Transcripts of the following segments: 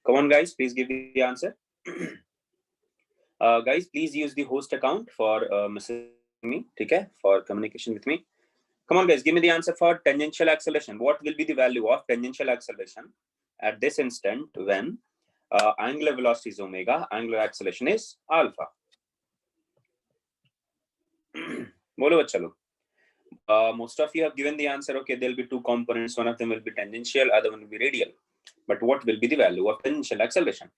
Come on, guys, please give the answer. Guys, please use the host account for messaging me, okay, for communication with me. Come on, guys, give me the answer for tangential acceleration. What will be the value of tangential acceleration at this instant when angular velocity is omega, angular acceleration is alpha? Bolo bachcha log. Most of you have given the answer. Okay, there will be two components. One of them will be tangential, other one will be radial. But what will be the value of tangential acceleration?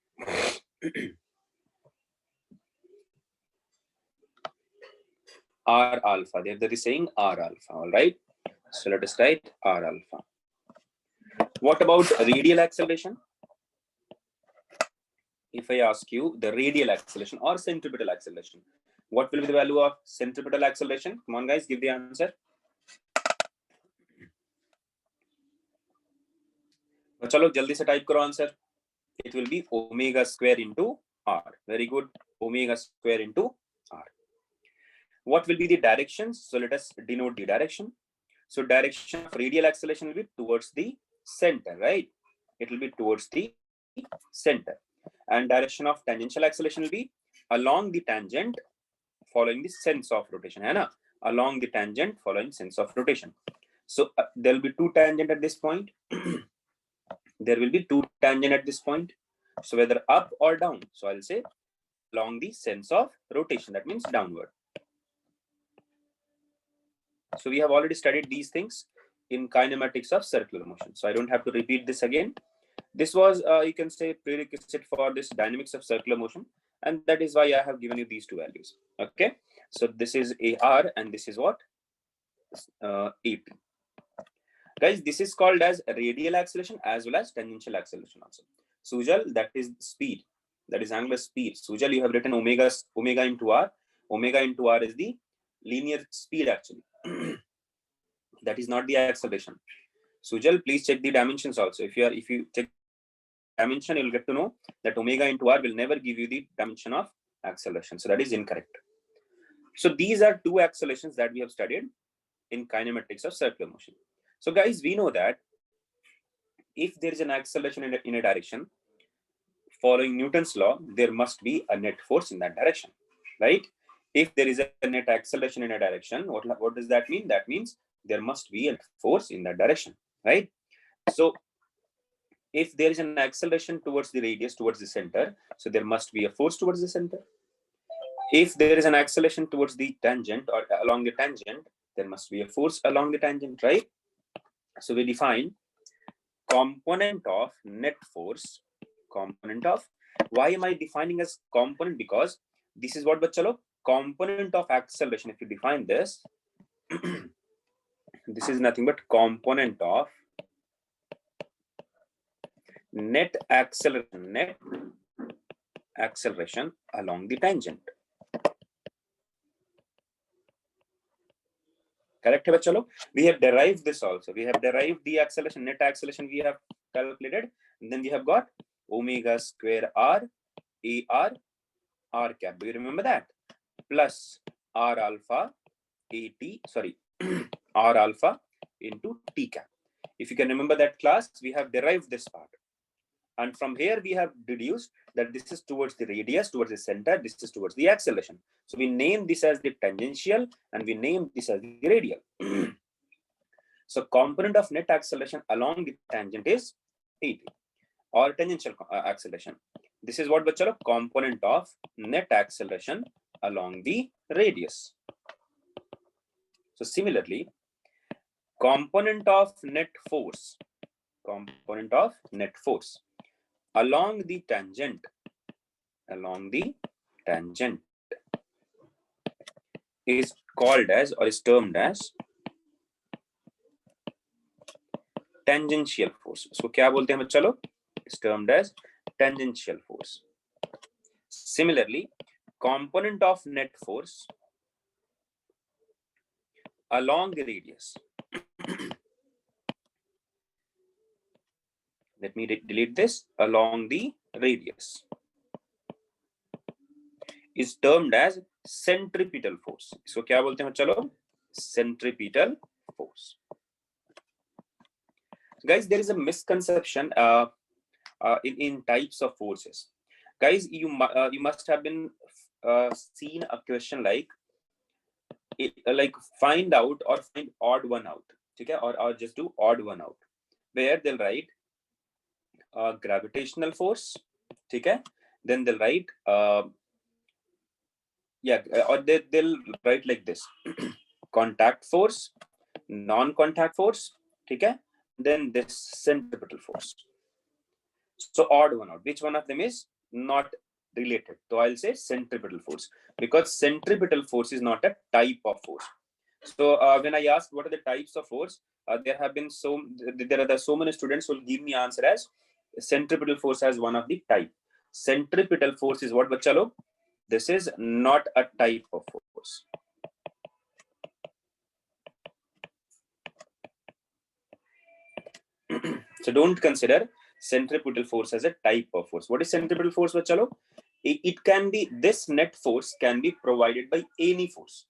R alpha. They're saying R alpha. All right. So let us write R alpha. What about radial acceleration? If I ask you the radial acceleration or centripetal acceleration, what will be the value of centripetal acceleration? Come on, guys, give the answer. चलो जल्दी से type करो answer. It will be omega square into R. Very good. Omega square into R. What will be the directions? So let us denote the direction. So direction of radial acceleration will be towards the center, right? It will be towards the center. And direction of tangential acceleration will be along the tangent following the sense of rotation. है ना? Along the tangent following sense of rotation. So there will be two tangent at this point. There will be two tangent at this point. So whether up or down. So I'll say along the sense of rotation. That means downward. So we have already studied these things in kinematics of circular motion. So I don't have to repeat this again. This was, you can say, prerequisite for this dynamics of circular motion. And that is why I have given you these two values. Okay. So this is AR and this is what? AP. Guys, this is called as radial acceleration as well as tangential acceleration also. Sujal, that is speed. That is angular speed. Sujal, you have written omega into R. Omega into R is the linear speed actually. That is not the acceleration. Sujal, please check the dimensions also. If you check dimension, you'll get to know that omega into R will never give you the dimension of acceleration. So that is incorrect. So these are two accelerations that we have studied in kinematics of circular motion. So guys, we know that if there is an acceleration in a direction, following Newton's law, there must be a net force in that direction, right? If there is a net acceleration in a direction, what does that mean? That means there must be a force in that direction, right? So if there is an acceleration towards the radius, towards the center, so there must be a force towards the center. If there is an acceleration towards the tangent or along the tangent, there must be a force along the tangent, right? So we define component of net force, component of, why am I defining as component? Because this is what, bachalo, component of acceleration. If you define this, this is nothing but component of net acceleration along the tangent. Correct hai bachalo? We have derived this also. We have derived the acceleration, net acceleration we have calculated. And then we have got omega square R, AR, R cap. Do you remember that? Plus R alpha, R alpha into T cap. If you can remember that class, we have derived this part. And from here, we have deduced that this is towards the radius, towards the center, this is towards the acceleration. So we name this as the tangential and we name this as the radial. So component of net acceleration along the tangent is AT or tangential acceleration. This is what, bachalo, component of net acceleration along the radius. So similarly, component of net force along the tangent is called as or is termed as tangential force. So क्या बोलते हैं बच्चा लोग? Is termed as tangential force. Similarly, component of net force along the radius. Let me delete this. Along the radius is termed as centripetal force. So क्या बोलते हैं चलो? Centripetal force. Guys, there is a misconception in types of forces. Guys, you must have been seen a question like like find out or find odd one out, okay, or just do odd one out, where they'll write gravitational force, okay, then they'll write or they'll write like this contact force, non-contact force, okay, then this centripetal force. So odd one out, which one of them is not related? So I'll say centripetal force, because centripetal force is not a type of force. So when I asked what are the types of force, there are so many students who will give me answer as centripetal force as one of the type. Centripetal force is what, bachcha log? This is not a type of force. So don't consider centripetal force as a type of force. What is centripetal force, bachcha log? It can be, this net force can be provided by any force.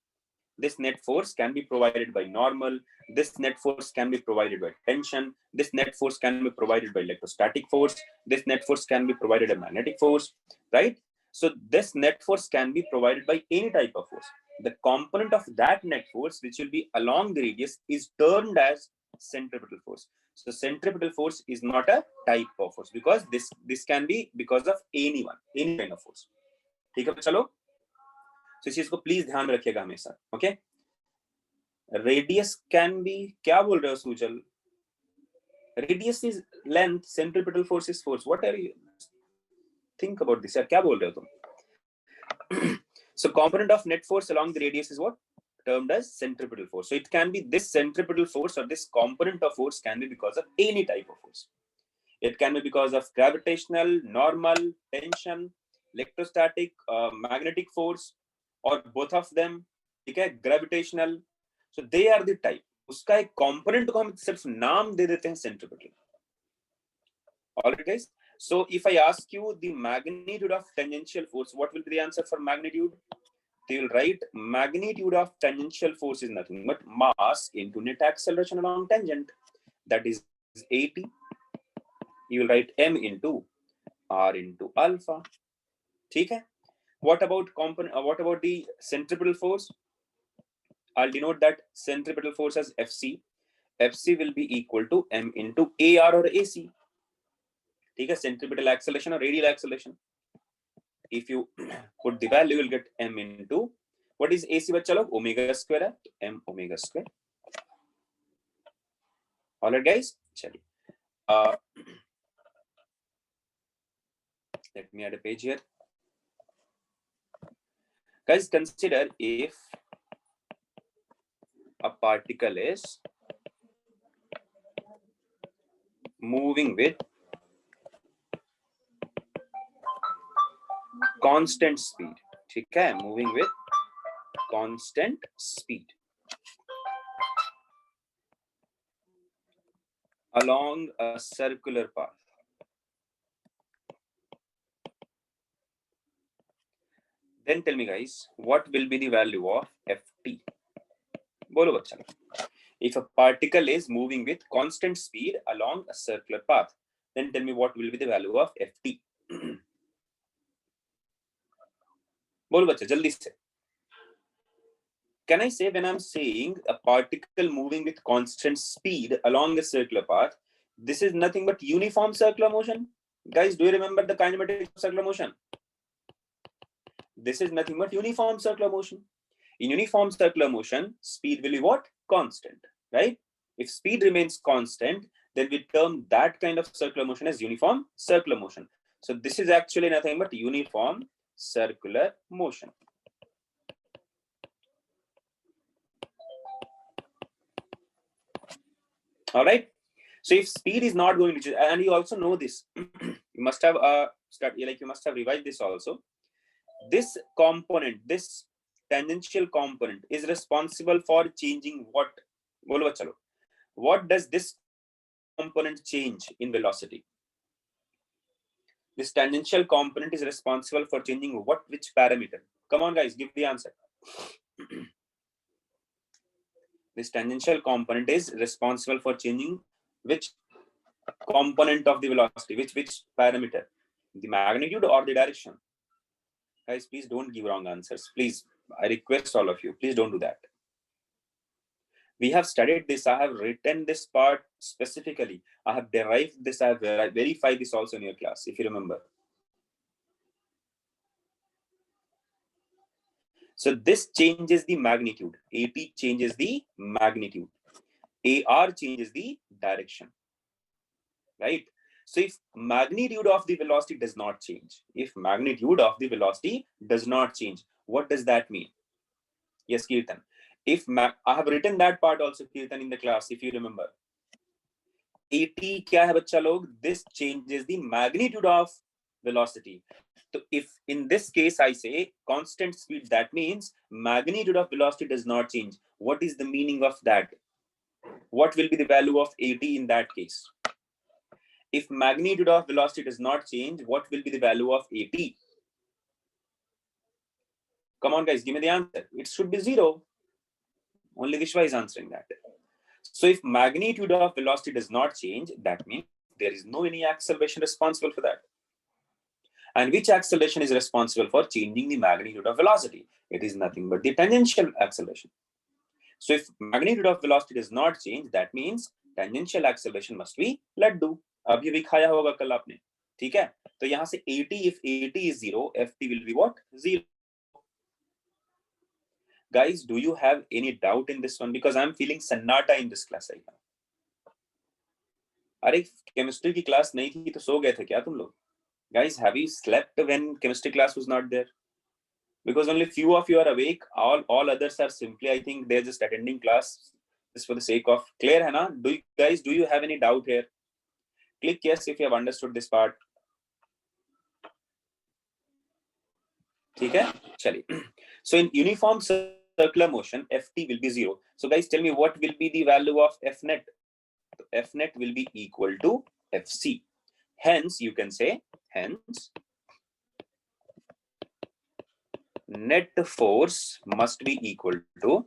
This net force can be provided by normal. This net force can be provided by tension. This net force can be provided by electrostatic force. This net force can be provided by magnetic force, right? So this net force can be provided by any type of force. The component of that net force, which will be along the radius, is termed as centripetal force. So centripetal force is not a type of force, because this can be because of any kind of force. ठीक है चलो, तो इस चीज को please ध्यान में रखिएगा हमेशा, ओके? रेडियस कैन बी, क्या बोल रहे हो Sujal? Radius is length, centripetal force is force. What are you think about this? क्या बोल रहे हो तुम? So component of net force along the radius is what? Termed as centripetal force. So it can be this centripetal force, or this component of force can be because of any type of force. It can be because of gravitational, normal, tension, electrostatic, magnetic force, or both of them. ठीक है, gravitational. So they are the type. उसका एक component को हम सिर्फ नाम दे देते हैं centripetal. Alright guys. So if I ask you the magnitude of tangential force, what will be the answer for magnitude? They will write magnitude of tangential force is nothing but mass into net acceleration along tangent. That is 80. You will write m into r into alpha. ठीक है? What about what about the centripetal force? I'll denote that centripetal force as Fc. Fc will be equal to m into AR or AC. ठीक है? Centripetal acceleration or radial acceleration. If you put the value, you'll get m into, what is AC बच्चा लोग? Omega square, m omega square. Alright guys, चलिए. Let me add a page here. Guys, consider if a particle is moving with constant speed. ठीक है, moving with constant speed along a circular path. Then tell me guys, what will be the value of Ft? बोलो बच्चा. If a particle is moving with constant speed along a circular path, then tell me what will be the value of Ft. बोलो बच्चा जल्दी से. Can I say, when I'm saying a particle moving with constant speed along a circular path, this is nothing but uniform circular motion? Guys, do you remember the kinematics of circular motion? This is nothing but uniform circular motion. In uniform circular motion, speed will be what? Constant, right? If speed remains constant, then we term that kind of circular motion as uniform circular motion. So this is actually nothing but uniform circular motion. All right. So if speed is not going to change, and you also know this, you must have you must have revised this also. This component, this tangential component, is responsible for changing what? What does this component change in velocity? This tangential component is responsible for changing what? Which parameter? Come on, guys, give the answer. This tangential component is responsible for changing which component of the velocity? Which parameter? The magnitude or the direction? Guys, please don't give wrong answers. Please, I request all of you, please don't do that. We have studied this. I have written this part specifically. I have derived this. I have verified this also in your class, if you remember. So this changes the magnitude. AT changes the magnitude. AR changes the direction, right? So if magnitude of the velocity does not change, what does that mean? Yes, Kirtan. I have written that part also, Kirtan, in the class, if you remember. AT kya hai bachcha log? This changes the magnitude of velocity. So if in this case I say constant speed, that means magnitude of velocity does not change. What is the meaning of that? What will be the value of AT in that case? If magnitude of velocity does not change, what will be the value of AT? Come on, guys, give me the answer. It should be 0. Only Vishwa is answering that. So if magnitude of velocity does not change, that means there is no any acceleration responsible for that. And which acceleration is responsible for changing the magnitude of velocity? It is nothing but the tangential acceleration. So if magnitude of velocity does not change, that means tangential acceleration must be let do. अभी भी खाया होगा कल आपने, ठीक है? तो यहाँ से AT, if AT is 0, FT will be what? 0. Guys, do you have any doubt in this one? Because I'm feeling sannata in this class right now. अरे chemistry की class नहीं थी तो सो गए थे क्या तुम लोग? Guys, have you slept when chemistry class was not there? Because only few of you are awake. All others are simply, I think, they're just attending class just for the sake of. Clear hai na? Do you have any doubt here? Click yes if you have understood this part. Okay? Chali. So in uniform circular motion, Ft will be 0. So guys, tell me what will be the value of Fnet? Fnet will be equal to Fc. Hence, you can say, net force must be equal to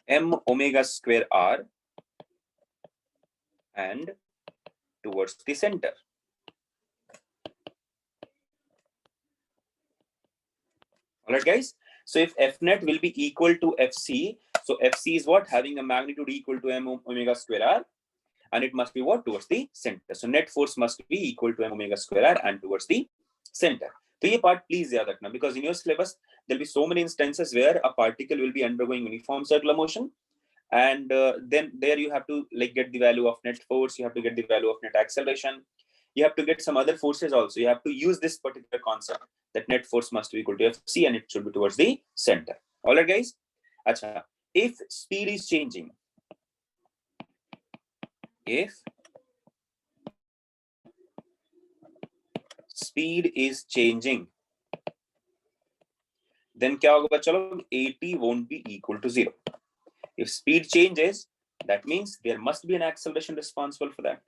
m omega square r and towards the center. All right, guys. So if Fnet will be equal to Fc, so Fc is what? Having a magnitude equal to m omega square r, and it must be what? Towards the center. So net force must be equal to m omega square r and towards the center. So this part please yaad rakhna, because in your syllabus there will be so many instances where a particle will be undergoing uniform circular motion, and then there you have to like get the value of net force, you have to get the value of net acceleration, you have to get some other forces also. You have to use this particular concept that net force must be equal to Fc and it should be towards the center. All right, guys. Achha. If speed is changing, then kya hoga bachcha log? AT won't be equal to 0. If speed changes, that means there must be an acceleration responsible for that.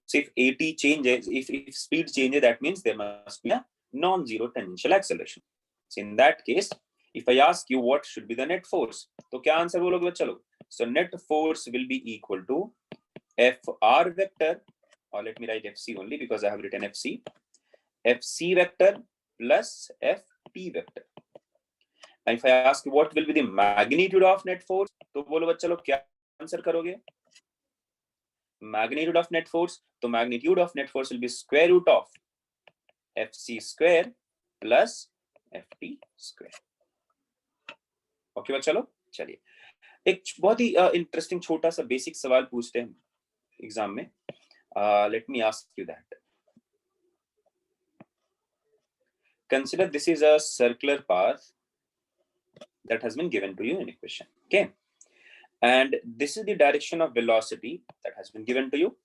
So if AT changes, if speed changes, that means there must be a non-zero tangential acceleration. So in that case, if I ask you what should be the net force, तो क्या answer बोलोगे बच्चा लोग? So net force will be equal to Fr vector, or let me write Fc only because I have written Fc. Fc vector plus Ft vector. And if I ask you what will be the magnitude of net force, तो बोलो बच्चा लोग क्या answer करोगे? Magnitude of net force, so magnitude of net force will be square root of Fc square plus Ft square. Okay बच्चा लोग, चलिए एक बहुत ही इंटरेस्टिंग छोटा सा बेसिक सवाल पूछते हैं एग्जाम में. Let me ask you that. Consider this is a circular path that has been given to you in a question. Okay, and this is the direction of velocity that has been given to you,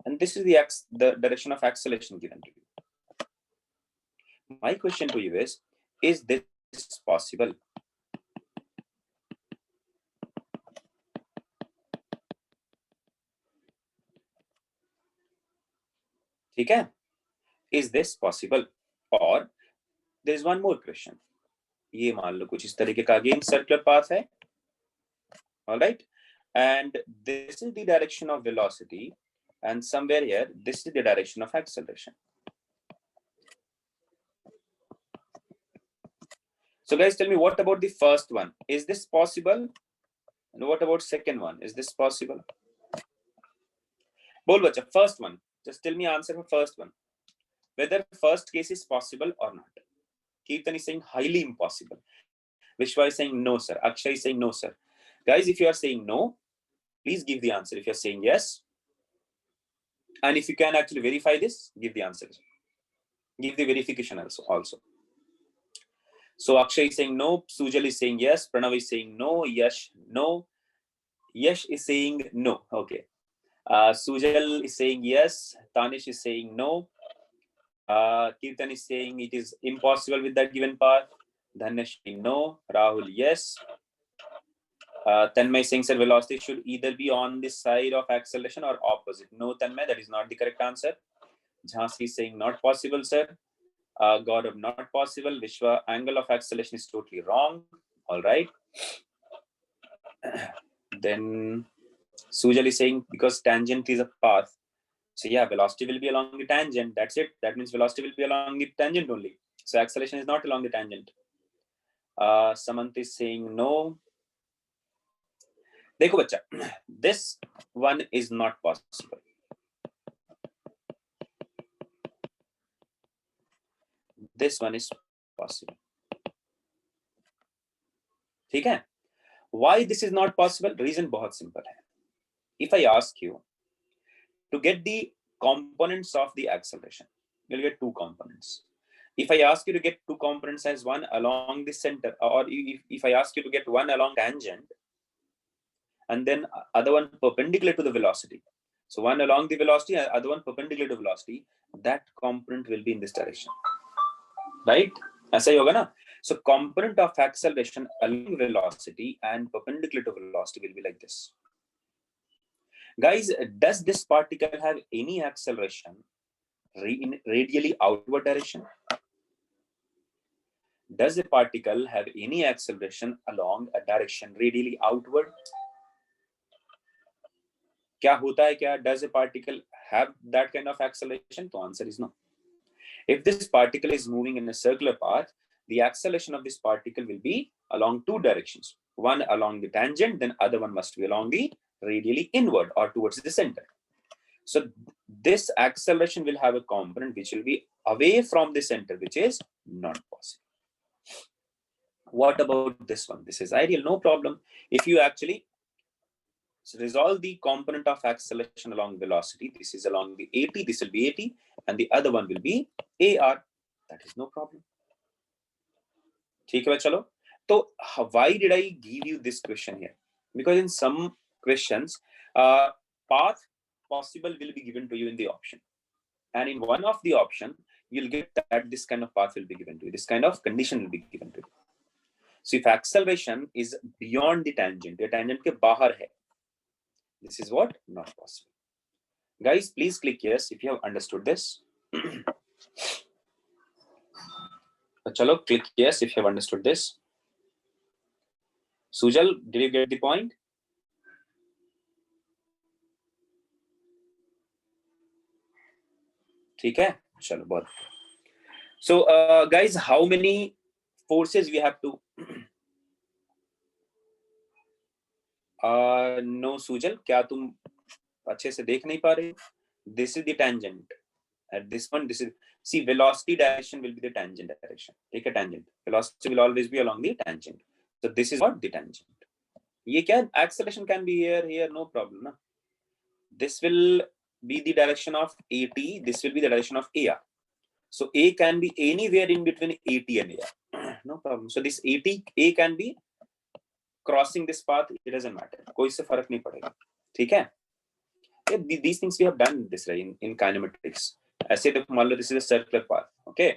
and this is the direction of acceleration given to you. My question to you is this possible? ठीक है? Is this possible? Or there is one more question. ये मान लो कुछ इस तरीके का again circular path है, all right, and this is the direction of velocity, and somewhere here this is the direction of acceleration. So guys, tell me, what about the first one? Is this possible? And what about second one? Is this possible? Bol bacha, first one. Just tell me answer for first one. Whether first case is possible or not. Kirtan is saying highly impossible. Vishwa is saying no, sir. Akshay is saying no, sir. Guys, if you are saying no, please give the answer. If you are saying yes, and if you can actually verify this, give the answer. Give the verification also. So Akshay is saying no, Sujal is saying yes, Pranav is saying no, Yash no, Yash is saying no. Okay. Sujal is saying yes, Tanish is saying no, Kirtan is saying it is impossible with that given path, Dhanesh saying no, Rahul yes, Tanmay is saying sir, velocity should either be on this side of acceleration or opposite. No, Tanmay, that is not the correct answer. Jhansi is saying not possible, sir. Gaurav, not possible. Vishwa, angle of acceleration is totally wrong. All right. Then Sujal is saying because tangent is a path. So yeah, velocity will be along the tangent. That's it. That means velocity will be along the tangent only. So acceleration is not along the tangent. Samant is saying no. Dekho bacha, this one is not possible. This one is possible. ठीक है? Why this is not possible? Reason बहुत simple है. If I ask you to get the components of the acceleration, you'll get two components. If I ask you to get two components as one along the center, or if I ask you to get one along tangent and then other one perpendicular to the velocity, so one along the velocity, other one perpendicular to velocity, that component will be in this direction, right? ऐसा ही होगा ना? So component of acceleration along velocity and perpendicular to velocity will be like this. Guys, does this particle have any acceleration in radially outward direction? Does the particle have any acceleration along a direction radially outward? क्या होता है क्या? Does a particle have that kind of acceleration? The answer is no. If this particle is moving in a circular path, the acceleration of this particle will be along two directions. One along the tangent, then other one must be along the radially inward or towards the center. So this acceleration will have a component which will be away from the center, which is not possible. What about this one? This is ideal, no problem. If you actually resolve the component of acceleration along velocity, this is along the AT, this will be AT, and the other one will be AR. That is no problem. ठीक है चलो. So why did I give you this question here? Because in some questions, path possible will be given to you in the option, and in one of the option you'll get that this kind of path will be given to you, this kind of condition will be given to you. So if acceleration is beyond the tangent के बाहर है, this is what? Not possible. Guys, please click yes if you have understood this. Chalo, click yes if you have understood this. Sujal, did you get the point? ठीक है, चलो बहुत. So guys, how many forces we have to? No, Sujal, क्या तुम अच्छे से देख नहीं पा रहे? This is the tangent. At this one, this is, see, velocity direction will be the tangent direction. Take a tangent. Velocity will always be along the tangent. So this is what the tangent. ये क्या? Acceleration can be here, no problem, na? This will be the direction of AT. This will be the direction of AR. So A can be anywhere in between AT and AR. No problem. So this A can be crossing this path. It doesn't matter. कोई से फर्क नहीं पड़ेगा. ठीक है? These things we have done this way in kinematics. ऐसे तो मान लो this is a circular path. Okay.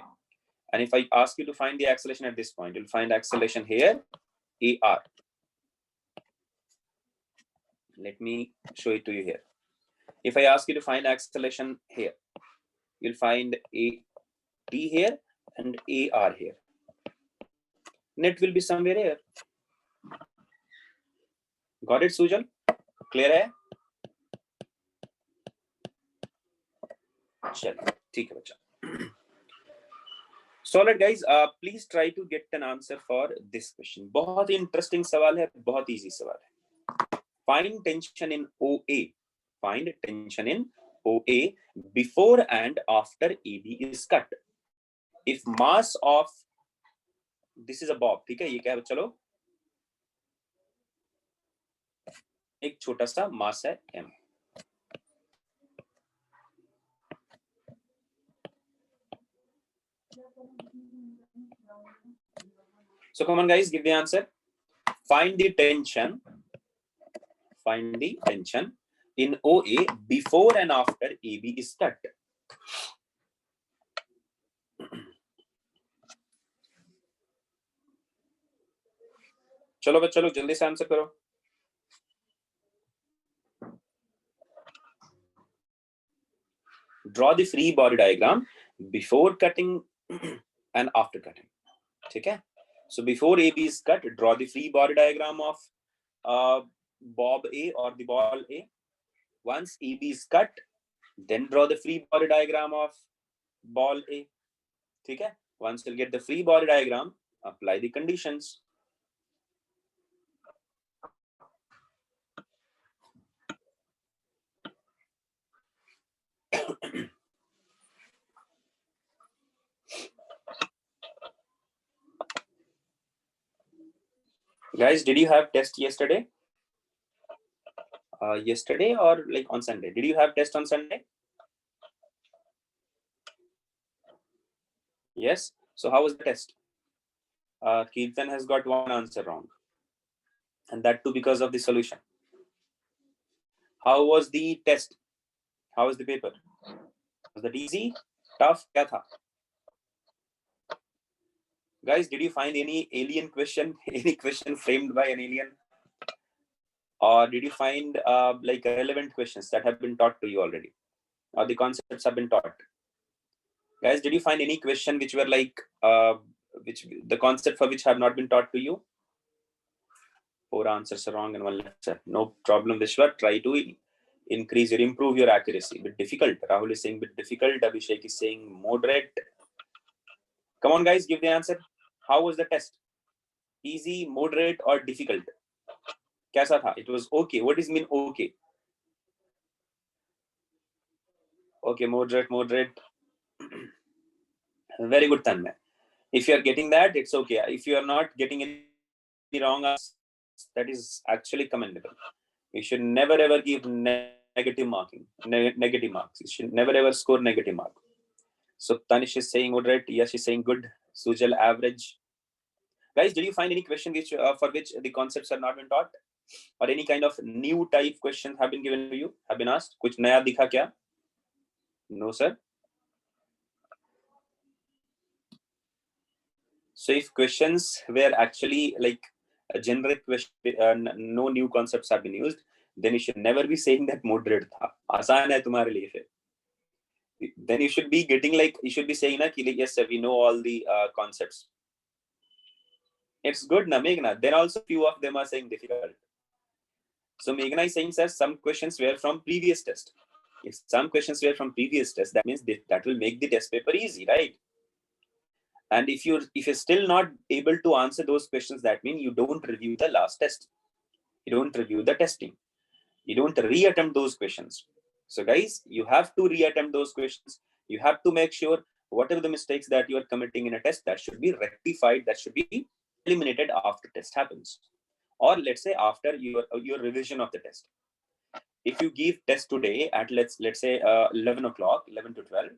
And if I ask you to find the acceleration at this point, you'll find acceleration here, AR. Let me show it to you here. If I ask you to find acceleration here, you'll find AT here, and A are here. Net will be somewhere here. Got it, Sujal? Clear है? चलो ठीक है बच्चा. So alright guys, please try to get an answer for this question. बहुत ही interesting सवाल है, बहुत easy सवाल है. Find tension in OA. Find tension in OA before and after AB is cut. If mass of this is a bob, ठीक है, ये क्या है? चलो एक छोटा सा मास है M. So come on guys, give the answer. Find the tension. Find the tension in OA before and after AB is cut. चलो बच्चों लोग जल्दी से आंसर करो. Draw the free body diagram before cutting and after cutting. ठीक है? So before AB is cut, draw the free body diagram of bob A or the ball A. Once AB is cut, then draw the free body diagram of ball A. ठीक है? Once you get the free body diagram, apply the conditions. Guys, did you have test yesterday? Yesterday or like on Sunday? Did you have test on Sunday? Yes. So how was the test? Kirtan has got one answer wrong, and that too because of the solution. How was the test? How was the paper? Was that easy? Tough? क्या था? Guys, did you find any alien question? Any question framed by an alien? Or did you find like relevant questions that have been taught to you already? Or the concepts have been taught? Guys, did you find any question which were like, which the concept for which have not been taught to you? 4 answers are wrong and 1 left, sir. No problem, Vishwa. Try to increase or improve your accuracy. Bit difficult. Rahul is saying bit difficult. Abhishek is saying moderate. Come on, guys, give the answer. How was the test? Easy, moderate, or difficult? कैसा था? It was okay. What does mean okay? Okay, moderate. Very good, Tanmay. If you are getting that, it's okay. If you are not getting any wrong answers, that is actually commendable. You should never ever give negative marking, negative marks. You should never ever score negative mark. So Tanish is saying moderate. Yash is saying good. Sujal average. Guys, did you find any question which for which the concepts have not been taught, or any kind of new type questions have been given to you, have been asked? कुछ नया दिखा क्या? No, sir. So if questions were actually like a generic question, no new concepts have been used, then you should never be saying that moderate tha. आसान है तुम्हारे लिए फिर. Then you should be getting like, you should be saying na कि yes sir, we know all the concepts. It's good na Meghna. Then also few of them are saying difficult. So Meghna is saying, sir, some questions were from previous test. If some questions were from previous test, that means that will make the test paper easy, right? And if you're still not able to answer those questions, that means you don't review the last test. You don't review the testing. You don't reattempt those questions. So guys, you have to reattempt those questions. You have to make sure whatever the mistakes that you are committing in a test, that should be rectified, that should be eliminated after test happens. Or let's say after your revision of the test. If you give test today at let's say 11 o'clock, 11 to 12,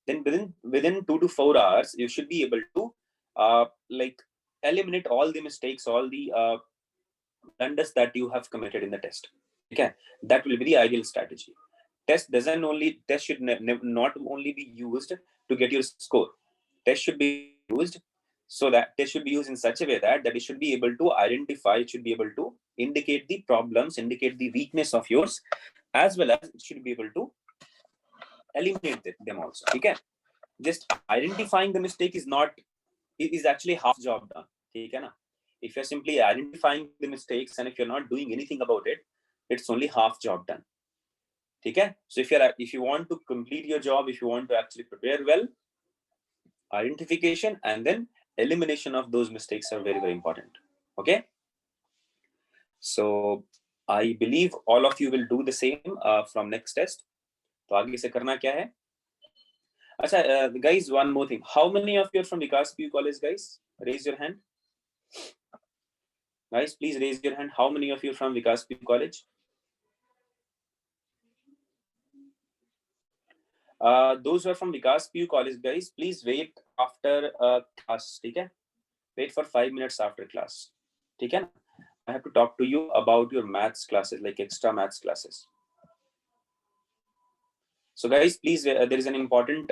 then within 2 to 4 hours, you should be able to like eliminate all the mistakes, all the blunders that you have committed in the test. Okay, that will be the ideal strategy. Test should not only be used to get your score. Test should be used so that test should be used in such a way that it should be able to identify, it should be able to indicate the problems, indicate the weakness of yours, as well as it should be able to eliminate them also. Okay. just identifying the mistake is actually half job done. ठीक है ना? If you're simply identifying the mistakes and if you're not doing anything about it, it's only half job done. ठीक है? So if you want to complete your job, if you want to actually prepare well, identification and then elimination of those mistakes are very, very important. Okay? So I believe all of you will do the same from next test. तो आगे से करना क्या है? अच्छा, guys, one more thing. How many of you are from Vikas PU College, guys? Raise your hand. Guys, please raise your hand. How many of you are from Vikas PU College? Those who are from Vikas PU College, guys, please wait after class. ठीक है? Wait for 5 minutes after class. ठीक है ना? I have to talk to you about your maths classes, like extra maths classes. So guys, please, there is an important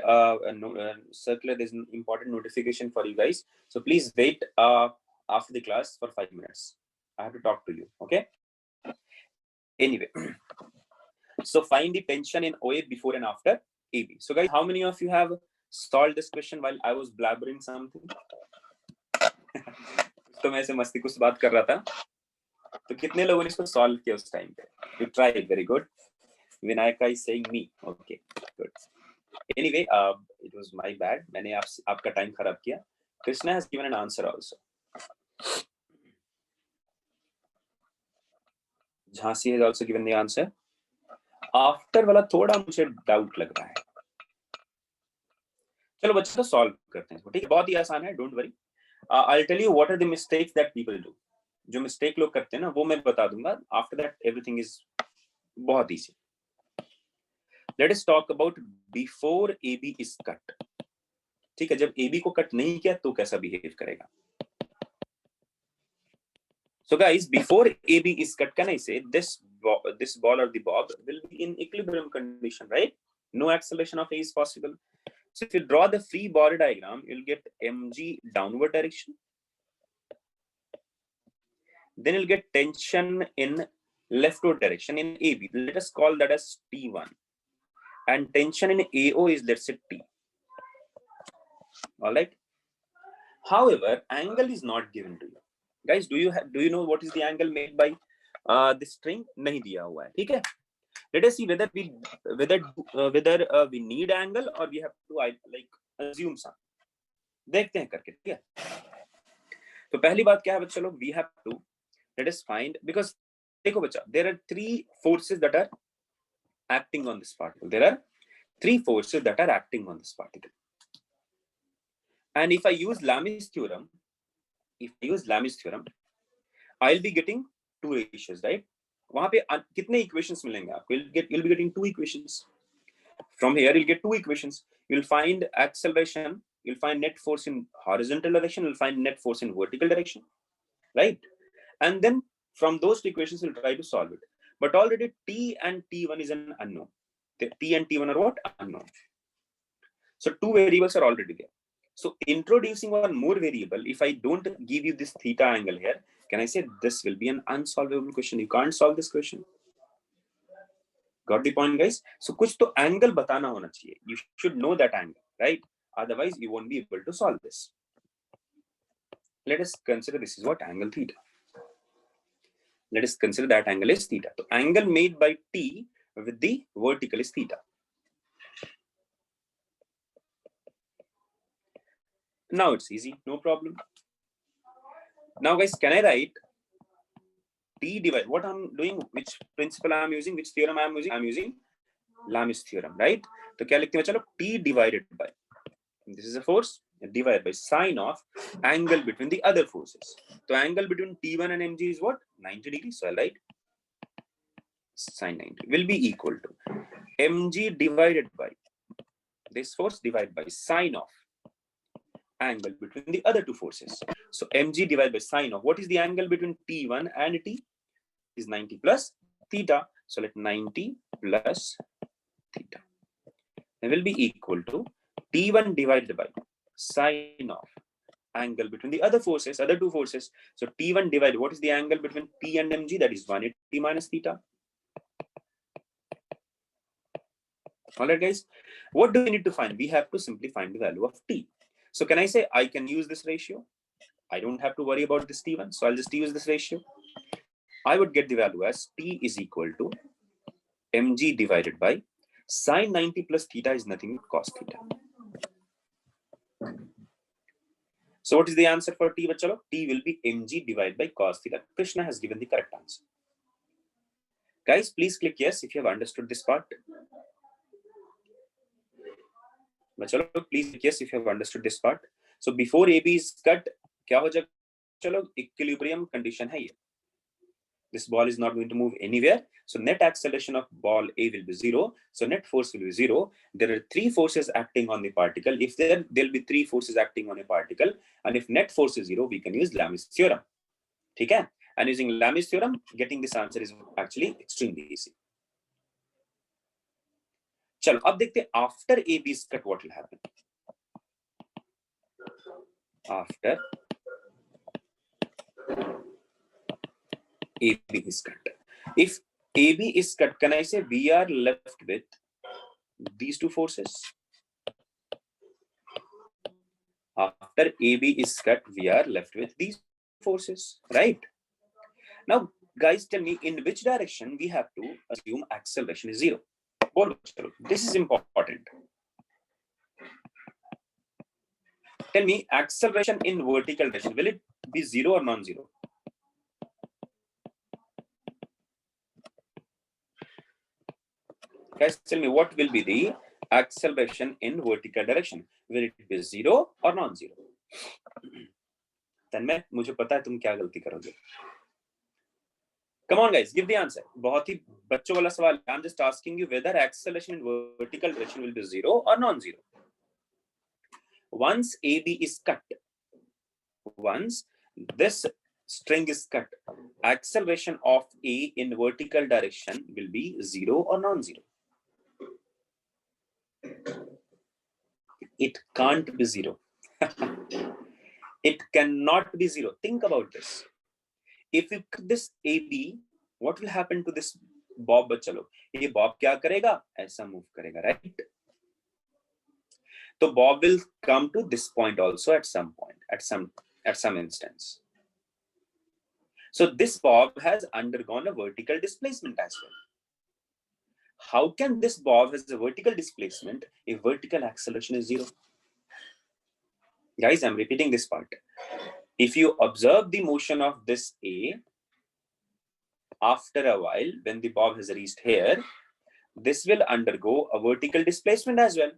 circular, there's an important notification for you guys. So please wait after the class for 5 minutes. I have to talk to you, okay? Anyway, so find the tension in OA before and after AB. So guys, how many of you have solved this question while I was blabbering something? तो मैं ऐसे मस्ती कुछ बात कर रहा था, तो कितने लोगों ने इसको सॉल्व किया उस टाइम पे? You tried, very good. Vinayaka is saying me. Okay, good. Anyway, it was my bad. मैंने आपका टाइम खराब किया. Krishna has given an answer also. Jhansi has also given the answer. After वाला थोड़ा मुझे डाउट लग रहा है. चलो बच्चों तो सॉल्व करते हैं. ठीक है, बहुत ही आसान है. Don't worry. I'll tell you what are the mistakes that people do. जो मिस्टेक लोग करते हैं ना, वो मैं बता दूंगा. After that, everything is बहुत easy. Let us talk about before AB is cut. ठीक है, जब AB को कट नहीं किया तो कैसा बिहेव करेगा? So guys, before AB is cut, can I say this ball or the bob will be in equilibrium condition, right? No acceleration of A is possible. So if you draw the free body diagram, you'll get mg downward direction. Then you'll get tension in leftward direction in AB. Let us call that as T1. And tension in AO is, let's say, T. All right. However, angle is not given to you. Guys, do you know what is the angle made by the string? नहीं दिया हुआ है. ठीक है. Let us see whether we need angle or we have to like assume some. देखते हैं करके. ठीक है. तो पहली बात क्या है बच्चों लोग? We have to let us find, because देखो बच्चा, there are 3 forces that are acting on this particle. There are 3 forces that are acting on this particle. And if I use Lami's theorem, I'll be getting 2 ratios, right? वहां पे कितने equations मिलेंगे आपको? You'll be getting 2 equations. From here, you'll get 2 equations. You'll find acceleration. You'll find net force in horizontal direction. You'll find net force in vertical direction, right? And then from those 2 equations, you'll try to solve it. But already T and T1 is an unknown. T and T1 are what? Unknown. So 2 variables are already there. So introducing one more variable, if I don't give you this theta angle here, can I say this will be an unsolvable question? You can't solve this question. Got the point, guys? So कुछ तो angle बताना होना चाहिए. You should know that angle, right? Otherwise, you won't be able to solve this. Let us consider this is what? Angle theta. Let us consider that angle is theta. So angle made by T with the vertical is theta. Now it's easy, no problem. Now guys, can I write T divided, what I'm doing, which principle I'm using, which theorem I'm using? I'm using Lami's theorem, right? So क्या लिखते हैं चलो? T divided by, this is a force, divided by sine of angle between the other forces. So angle between T1 and mg is what? 90 degrees. So I'll write sine 90 will be equal to mg divided by this force divided by sine of angle between the other 2 forces. So mg divided by sine of, what is the angle between T1 and T? Is 90 plus theta. So let 90 plus theta. It will be equal to T1 divided by sine of angle between the other 2 forces. So T1 divided, what is the angle between T and mg? That is 180 minus theta. All right, guys. What do we need to find? We have to simply find the value of t. So can I say I can use this ratio? I don't have to worry about this t1. So I'll just use this ratio. I would get the value as t is equal to mg divided by sine 90 plus theta is nothing but cos theta. So what is the answer for t? Bachalo? T will be mg divided by cos theta. Krishna has given the correct answer. Guys, please click yes if you have understood this part. Bachalo, please click yes if you have understood this part. So before AB is cut, क्या हो जाएगा? चलो, equilibrium condition है ये. This ball is not going to move anywhere. So net acceleration of ball A will be 0. So net force will be 0. There are three forces acting on the particle. If there'll be three forces acting on a particle, and if net force is 0, we can use Lami's theorem. Okay? And using Lami's theorem, getting this answer is actually extremely easy. चलो अब देखते हैं after AB is cut what will happen. After AB is cut. If AB is cut, can I say we are left with these two forces? After AB is cut, we are left with these forces, right? Now, guys, tell me in which direction we have to assume acceleration is 0. This is important. Tell me acceleration in vertical direction, will it be 0 or non-zero? Guys, tell me what will be the acceleration in vertical direction? Will it be 0 or non-zero? तन्मय, मुझे पता है तुम क्या गलती करोगे. Come on, guys, give the answer. बहुत ही बच्चों वाला सवाल. I'm just asking you whether acceleration in vertical direction will be 0 or non-zero. Once AB is cut, once this string is cut, acceleration of A in vertical direction will be 0 or non-zero. It can't be 0. It cannot be 0. Think about this. If you cut this AB, what will happen to this bob? बच्चों, ये bob क्या करेगा? ऐसा move करेगा, right? So bob will come to this point also at some point, at some instance. So this bob has undergone a vertical displacement as well. How can this bob has a vertical displacement if vertical acceleration is 0? Guys, I'm repeating this part. If you observe the motion of this A, after a while, when the bob has reached here, this will undergo a vertical displacement as well.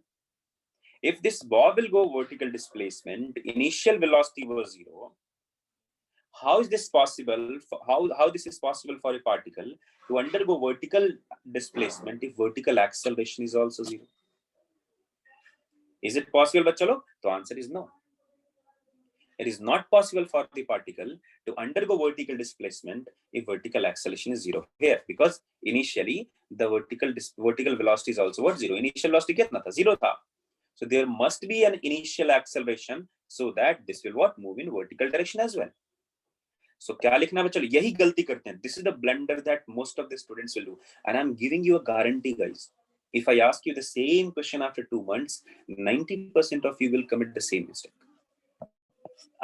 If this bob will go vertical displacement, initial velocity was 0. How is this possible? How this is possible for a particle to undergo vertical displacement if vertical acceleration is also 0? Is it possible, bachalo? The answer is no. It is not possible for the particle to undergo vertical displacement if vertical acceleration is 0 here, because initially the vertical velocity is also what? 0. Initial velocity kitna tha? 0 tha. So there must be an initial acceleration so that this will what? Move in vertical direction as well. So क्या लिखना बच्चों? यही गलती करते हैं. This is the blunder that most of the students will do, and I'm giving you a guarantee, guys. If I ask you the same question after 2 months, 90% of you will commit the same mistake.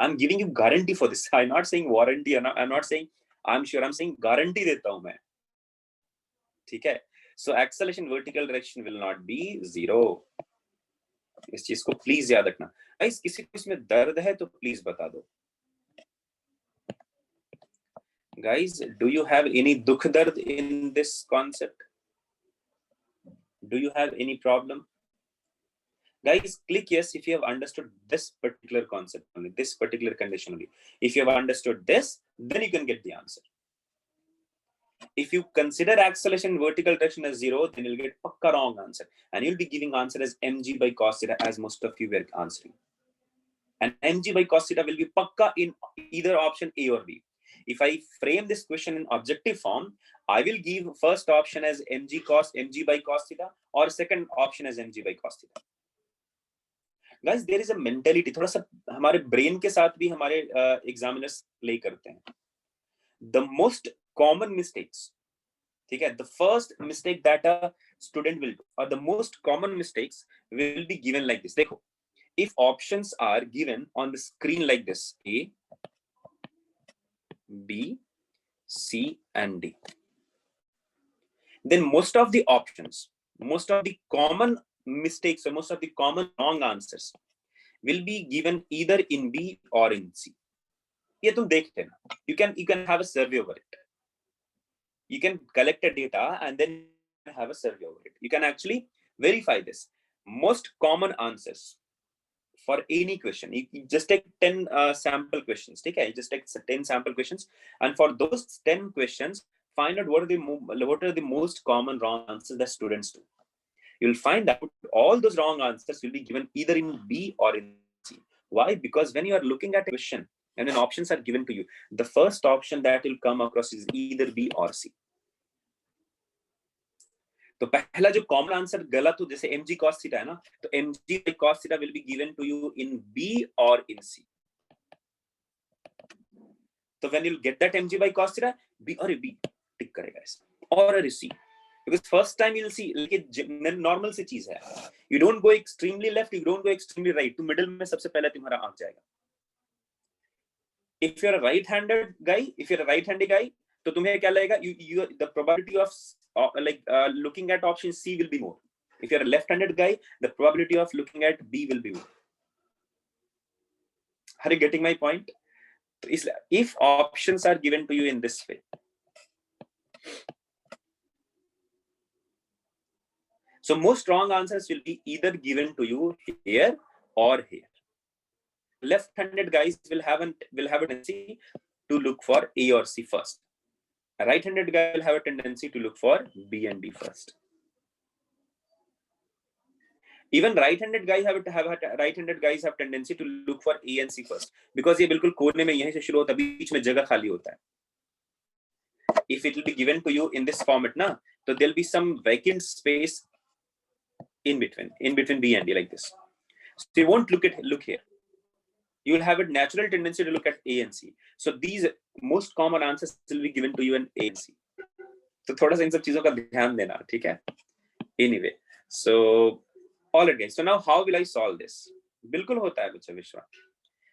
I'm giving you guarantee for this. I'm not saying warranty. I'm not saying I'm sure. I'm saying guarantee देता हूँ मैं. ठीक है? So acceleration vertical direction will not be 0. इस चीज को please याद रखना. गाइस, किसी को इसमें दर्द है तो प्लीज बता दो. Guys, do you have any dukh dard in this concept? Do you have any problem? Guys, click yes if you have understood this particular concept only, this particular condition only. If you have understood this, then you can get the answer. If you consider acceleration in vertical direction as 0, then you'll get pakka wrong answer. And you'll be giving answer as mg by cos theta, as most of you were answering. And mg by cos theta will be pakka in either option A or B. If I frame this question in objective form, I will give first option as mg by cos theta, or second option as mg by cos theta. Guys, there is a mentality. थोड़ा सा हमारे brain के साथ भी हमारे examiners play करते हैं. The most common mistakes ठीक है, the first mistake that a student will do, or the most common mistakes will be given like this. देखो, if options are given on the screen like this, A, B, C and D, then most of the options, most of the common mistakes or most of the common wrong answers will be given either in B or in C. ये तुम देखते ना, you can have a survey over it. You can collect the data and then have a survey over it. You can actually verify this. Most common answers for any question, you just take 10 sample questions. Okay, you just take 10 sample questions, and for those 10 questions, find out what are the most common wrong answers that students do. You'll find out all those wrong answers will be given either in B or in C. Why? Because when you are looking at a question and then options are given to you, the first option that will come across is either B or C. तो पहला जो common answer गलत हो, जैसे mg cos theta है ना, तो mg cos theta will be given to you in B or in C. तो when you'll get that mg by cos theta, B or B टिक करेगा इसमें, or a C, because first time you'll see लेकिन normal सी चीज है, you don't go extremely left, you don't go extremely right, तो middle में सबसे पहले तुम्हारा आ जाएगा. If you're a right-handed guy, तो तुम्हें क्या लगेगा, the probability of looking at option C will be more. If you're a left-handed guy, the probability of looking at B will be more. Are you getting my point? If options are given to you in this way, so most wrong answers will be either given to you here or here. Left-handed guys will have a tendency to look for A or C first. A right-handed guy will have a tendency to look for B and D first. Even right-handed guys have tendency to look for A and C first, because ये बिल्कुल कोने में यहीं से शुरू होता है, बीच में जगह खाली होता है. If it will be given to you in this format ना, तो there'll be some vacant space in between B and D like this. So you won't look here. You will have a natural tendency to look at A and C. So these most common answers will be given to you in A and C. तो थोड़ा सा इन सब चीजों का ध्यान देना, ठीक है? Anyway, so all right guys, so now how will I solve this? बिल्कुल होता है बच्चा विश्वा,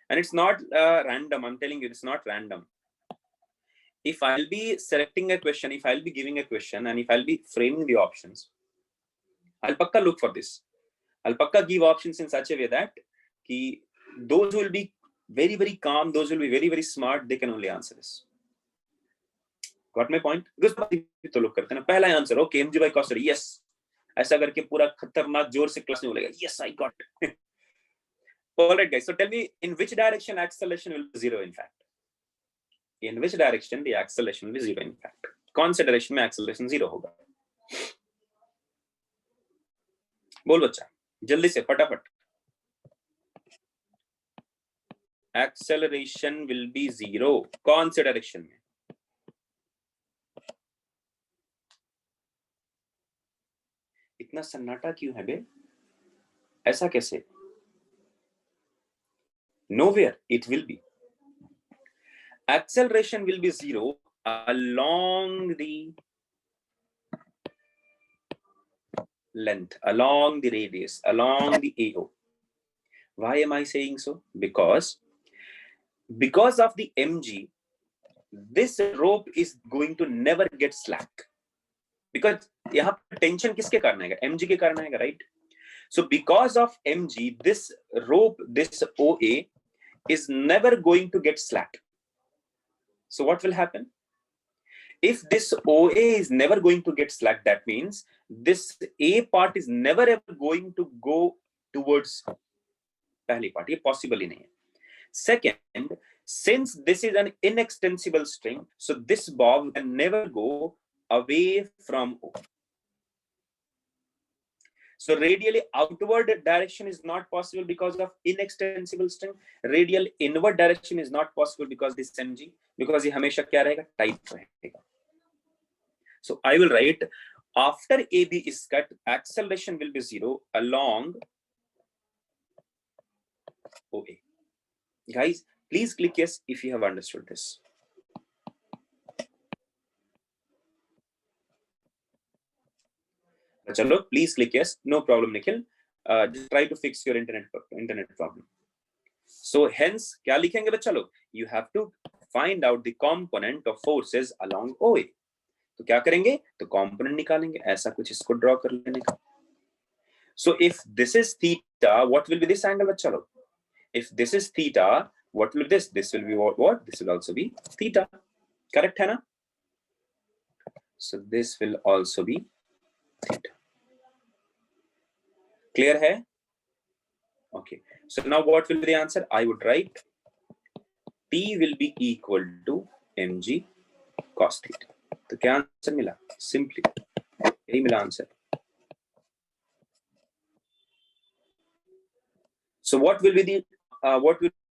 and it's not random. I'm telling you, it's not random. If I'll be selecting a question, if I'll be giving a question, and if I'll be framing the options, I'll pakka look for this. I'll pakka give options in such a way that कि those who will be very, very calm, those who will be very, very smart, they can only answer this. Got my point? Because तो लोग करते हैं ना, पहला answer okay mg by cos theta, yes, ऐसा करके पूरा खतरनाक जोर से क्लास में बोलेगा yes I got it. All right guys, so tell me, in which direction acceleration will be zero? In fact, in which direction the acceleration will be zero? In fact, कौन से डायरेक्शन में acceleration zero होगा? बोल बच्चा जल्दी से फटाफट. Acceleration will be zero कौन से डायरेक्शन में? इतना सन्नाटा क्यों है बे? ऐसा कैसे? Nowhere it will be. Acceleration will be zero along the length, along the radius, along the AO. Why am I saying so? Because of the mg, this rope is going to never get slack. Because यहाँ tension किसके कारण आएगा? mg के कारण आएगा, right? So because of mg, this rope, this OA is never going to get slack. So what will happen? If this OA is never going to get slack, that means this A part is never ever going to go towards पहली part. ये possible ही नहीं है. Second, since this is an inextensible string, so this bob can never go away from O. So radially outward direction is not possible because of inextensible string. Radial inward direction is not possible because this mg, because ये हमेशा क्या रहेगा? Tight रहेगा. So I will write, after AB is cut, acceleration will be zero along OA. Guys, please click yes if you have understood this. चलो please click yes. No problem, Nikhil. Just try to fix your internet problem. So hence क्या लिखेंगे बच्चा लोग? You have to find out the component of forces along OA. तो क्या करेंगे? तो component निकालेंगे. ऐसा कुछ इसको draw कर लेने का. So if this is theta, what will be this angle बच्चा लोग? If this is theta, what will this? This will be what? This will also be theta. Correct है ना? So this will also be theta. Clear hai? Okay. So now what will be the answer? I would write T will be equal to mg cos theta. तो क्या answer मिला? Simply यही मिला answer. So what will be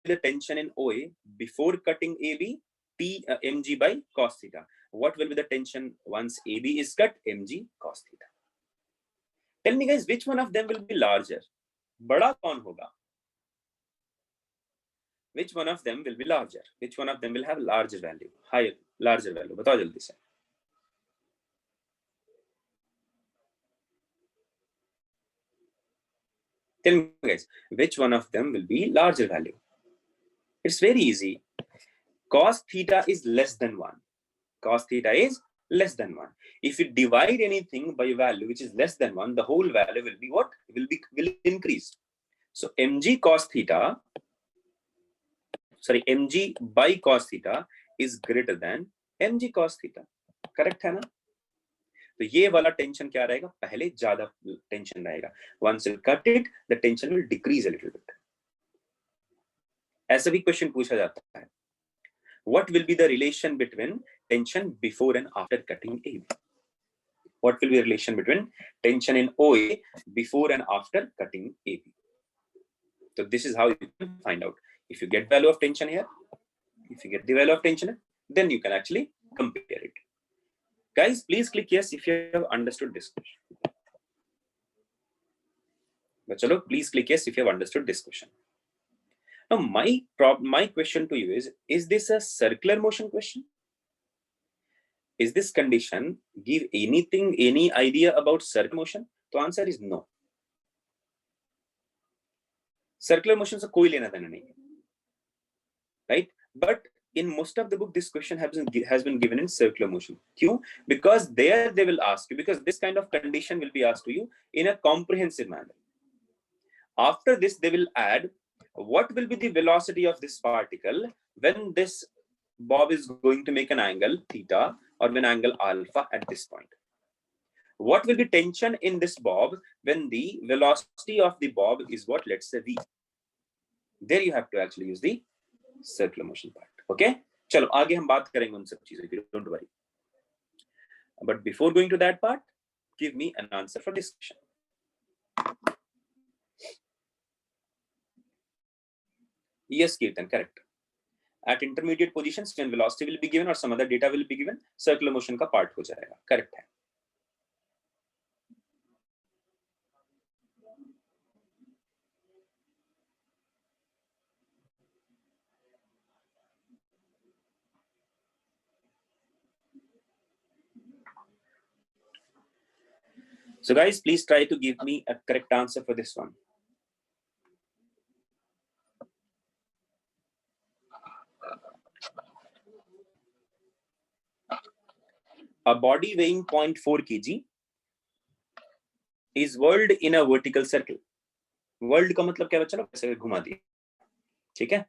the tension in OA before cutting AB? T mg by cos theta. What will be the tension once AB is cut? Mg cos theta. Tell me guys, which one of them will be larger? बड़ा कौन होगा? Which one of them will be larger? Which one of them will have larger value? Higher, larger value. बताओ जल्दी से. Tell me guys, which one of them will be larger value? It's very easy. Cos theta is less than 1. Cos theta is less than 1. If you divide anything by a value which is less than 1, the whole value will be what? Will increase. So mg cos theta, sorry, mg by cos theta is greater than mg cos theta. Correct है ना? तो ये वाला tension क्या रहेगा? पहले ज्यादा tension रहेगा. Once you cut it, the tension will decrease a little bit. ऐसा भी क्वेश्चन पूछा जाता है. What will be the relation between tension before and after cutting AB? What will be the relation between tension in OA before and after cutting AB? So this is how you can find out. If you get value of tension here, if you get the value of tension, then you can actually compare it. Guys, please click yes if you have understood this question. But chalo, please click yes if you have understood this question. Now, my question to you is this a circular motion question? Is this condition give any idea about circular motion? The answer is no. Circular motion से कोई लेना देना नहीं, right? But in most of the book, this question has been given in circular motion. Kyun? Because there they will ask you, because this kind of condition will be asked to you in a comprehensive manner. After this, they will add what will be the velocity of this particle when this bob is going to make an angle theta or when angle alpha at this point. What will be tension in this bob when the velocity of the bob is what? Let's say v. There you have to actually use the circular motion part. Okay? चलो आगे हम बात करेंगे उन सब चीजों की. Don't worry. But before going to that part, give me an answer for this question. Yes, Kirtan, correct. At intermediate positions, when velocity will be given or some other data will be given, circular motion का part हो जाएगा. Correct है. So guys, please try to give me a correct answer for this one. A body weighing 0.4 kg is whirled in a vertical circle. Whirled का मतलब क्या बच्चा लोग? ऐसे घुमा दिया. ठीक है?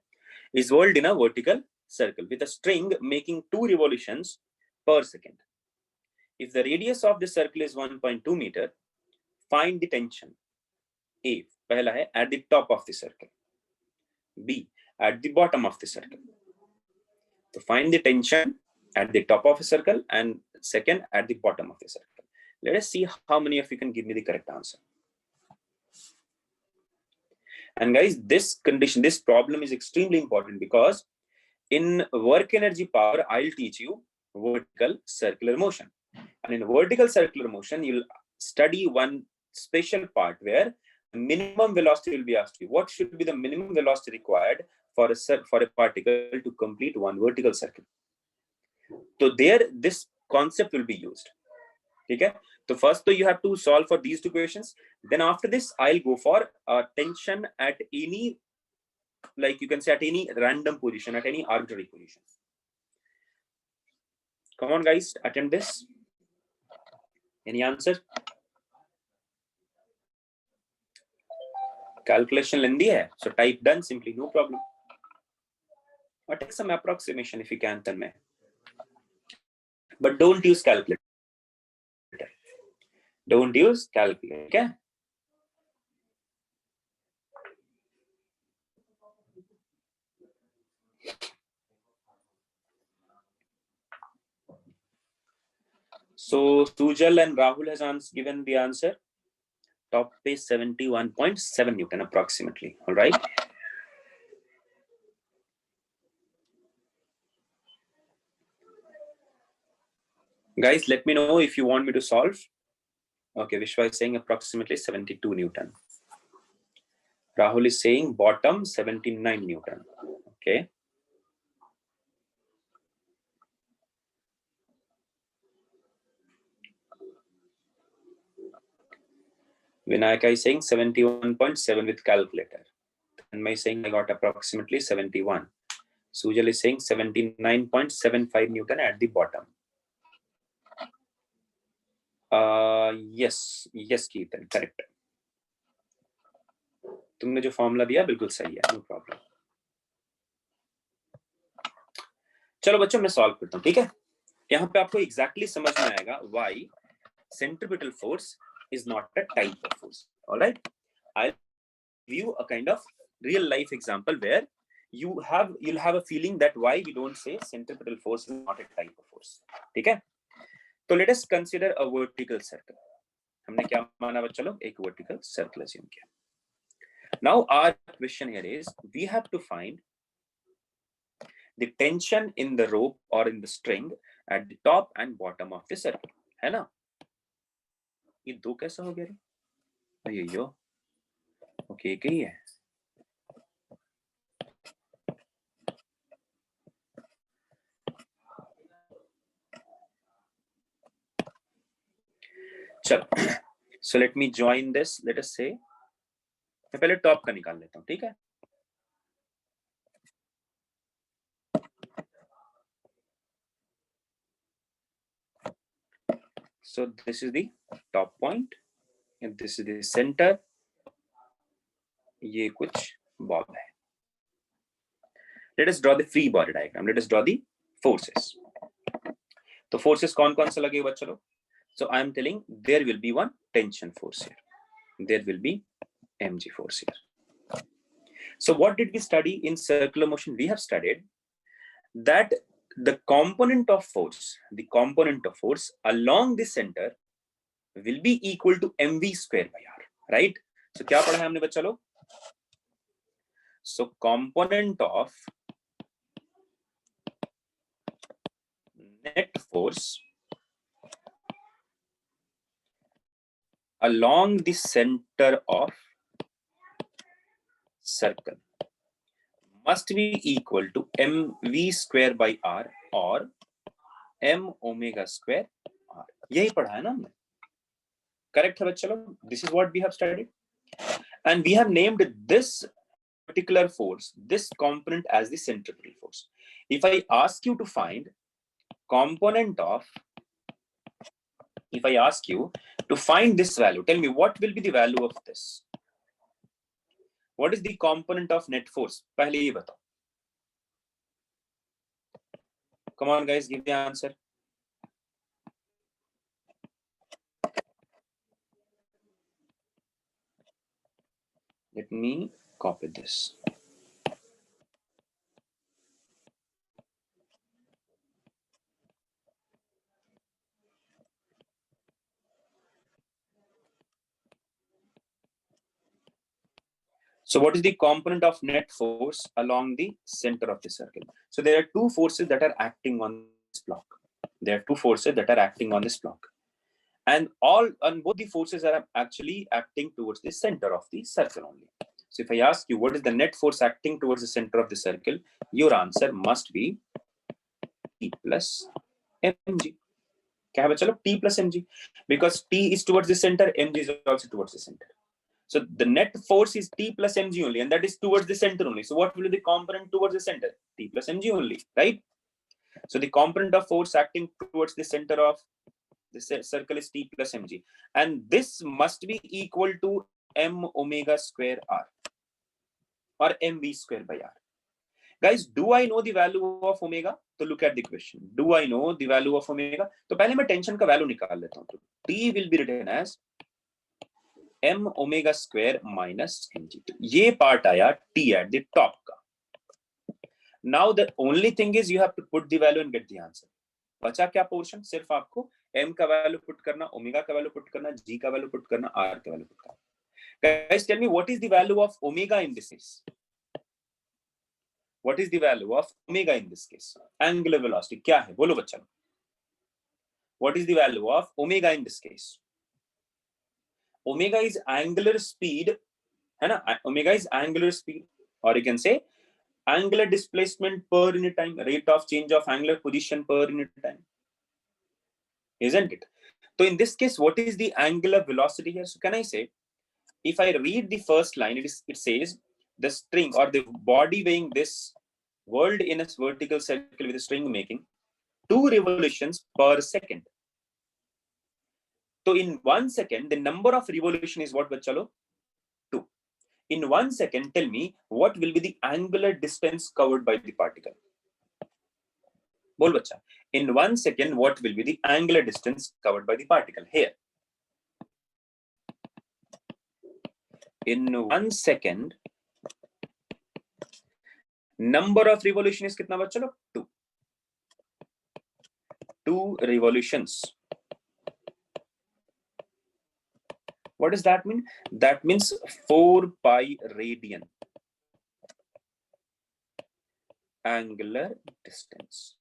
Is whirled in a vertical circle with a string making 2 revolutions per second. If the radius of the circle is 1.2 meter, find the tension. A, पहला है at the top of the circle. B, at the bottom of the circle. So find the tension at the top of a circle and second at the bottom of the circle. Let us see how many of you can give me the correct answer. And guys, this problem is extremely important because in work energy power, I'll teach you vertical circular motion. And in vertical circular motion, you'll study one special part where minimum velocity will be asked you. What should be the minimum velocity required for a particle to complete one vertical circle? So there, this concept will be used. ठीक है? So first, you have to solve for these two questions. Then after this, I'll go for tension at any, like you can say at any random position, at any arbitrary position. Come on, guys, attempt this. Any answer? Calculation lengthy hai, so type done simply, no problem. Or take some approximation if you can, Tanmay. But don't use calculator. Don't use calculator, okay? So Sujal and Rahul has given the answer. Top is 71.7 Newton approximately. All right. Guys, let me know if you want me to solve. Okay, Vishwa is saying approximately 72 Newton. Rahul is saying bottom 79 Newton. Okay. Vinayaka is saying 71.7 with calculator. And my saying I got approximately 71. Sujal is saying 79.75 Newton at the bottom. Yes, Keertan, correct. तुमने जो formula दिया बिल्कुल सही है, no problem. चलो बच्चों मैं solve करता हूँ, ठीक है. यहाँ पे आपको एग्जैक्टली समझ में आएगा why centripetal force is not a type of force. All right, I'll give you a kind of real life example where you'll have a feeling that why we don't say centripetal force is not a type of force. ठीक है. तो let us consider a vertical circle. हमने क्या माना बच्चों लोग, एक vertical circle assume किया. Now our question here is we have to find the tension in the rope or in the string at the top and bottom of the circle. है ना? ये दो कैसा हो गया रे? अयो ओके एक ही है. चलो, so let me join this. Let us say मैं पहले टॉप का निकाल लेता हूँ, ठीक है. So this is the top point and this is the center. ये कुछ bob है. Let us draw the free body diagram. Let us draw the forces. तो forces कौन-कौन से लगे बच्चों लोग? So I am telling there will be one tension force here. There will be mg force here. So what did we study in circular motion? We have studied that the component of force along the center will be equal to mv square by r, right? So क्या पढ़ा है हमने बच्चा लोग? So component of net force along the center of circle must be equal to mv square by r or m omega square r. यही पढ़ा है ना हमने? Correct है बच्चों लोग? This is what we have studied, and we have named this particular force, this component, as the centripetal force. If I ask you to find component of, if I ask you to find this value, tell me what will be the value of this. What is the component of net force? पहले ये बताओ. Come on guys, give the answer. Let me copy this. So what is the component of net force along the center of the circle? So there are two forces that are acting on this block. There are two forces that are acting on this block. And both the forces are actually acting towards the center of the circle only. So if I ask you what is the net force acting towards the center of the circle, your answer must be E plus mg. क्या है बच्चा लोग? T plus mg, because T is towards the center, mg is also towards the center. So the net force is T plus mg only, and that is towards the center only. So what will be the component towards the center? T plus mg only, right? So the component of force acting towards the center of the circle is T plus mg, and this must be equal to m omega square r or mv square by r. Guys, do I know the value of omega? So look at the question. Do I know the value of omega? तो पहले मैं tension का value निकाल लेता हूँ. तो T will be written as m omega square minus mg. तो ये पार्ट आया T at the top का. Now the only thing is you have to put the value and get the answer. बचा क्या पोर्शन? सिर्फ आपको m का value put करना, ओमेगा का वैल्यू पुट करना, g का वैल्यू पुट करना, r का वैल्यू पुट करना. Guys, tell me what is the value of omega in this case? What is the value of omega in this case? Angular velocity क्या है? बोलो बच्चा. What is the value of omega in this case? Omega is angular speed, है ना? Omega is angular speed, or you can say angular displacement per unit time, rate of change of angular position per unit time, isn't it? So in this case, what is the angular velocity here? So can I say, if I read the first line, it says the string or the body weighing this world in a vertical circle with a string making 2 revolutions per second. So in 1 second, the number of revolution is what, bachalo? 2. In 1 second, tell me what will be the angular distance covered by the particle. Bol bacha. In 1 second, what will be the angular distance covered by the particle? Here. In 1 second, number of revolution is kitna bachalo? 2. 2 revolutions. What does that mean? That means 4 pi radian angular distance.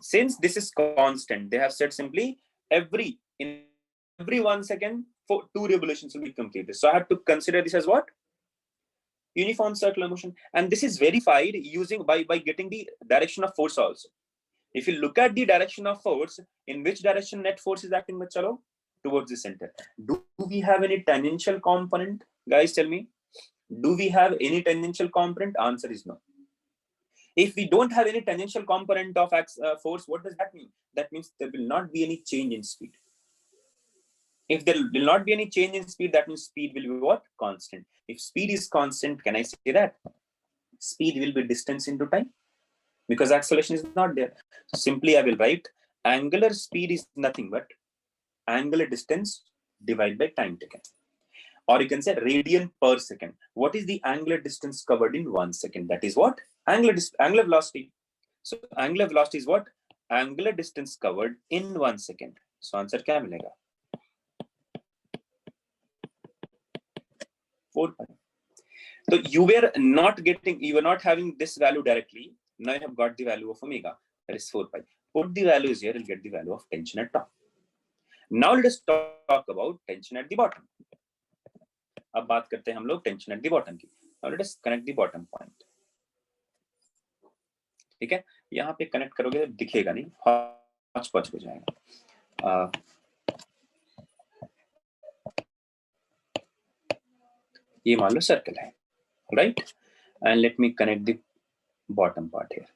Since this is constant, they have said simply in every 1 second, 2 revolutions will be completed. So I have to consider this as what? Uniform circular motion. And this is verified using by getting the direction of force also. If you look at the direction of force, in which direction net force is acting, bachalo? Towards the center. Do we have any tangential component? Guys, tell me. Do we have any tangential component? Answer is no. If we don't have any tangential component of force, what does that mean? That means there will not be any change in speed. If there will not be any change in speed, that means speed will be what? Constant. If speed is constant, can I say that? Speed will be distance into time, because acceleration is not there. So simply I will write angular speed is nothing but angular distance divided by time taken. Or you can say radian per second. What is the angular distance covered in 1 second? That is what? Angular velocity. So angular velocity is what? Angular distance covered in 1 second. So answer क्या मिलेगा? 4 pi. So you were not having this value directly. Now you have got the value of omega. That is 4 pi. Put the values here, you'll get the value of tension at top. Now let us talk about tension at the bottom. अब बात करते हैं हम लोग tension at the bottom की. Now let us connect the bottom point. ठीक है, यहाँ पे कनेक्ट करोगे तो दिखेगा नहीं, हॉच-पॉच हो जाएगा. ये मान लो सर्कल है, right? And let me connect the bottom part here.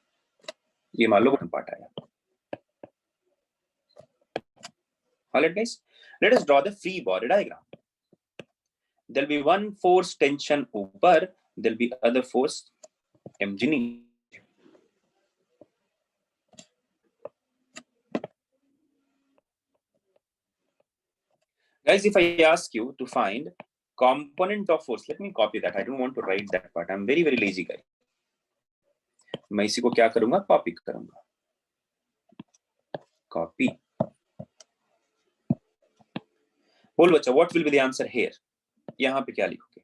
ये मान लो bottom part आया. Alright guys, let us draw the free body diagram. There'll be one force tension ऊपर, there'll be other force mg नीचे. Guys, if I ask you to find component of force, let me copy that. I don't want to write that part. I'm very lazy guy. मैं इसी को क्या करूंगा? Copy करूंगा. Copy. बोल बच्चा, what will be the answer here? यहाँ पे क्या लिखोगे?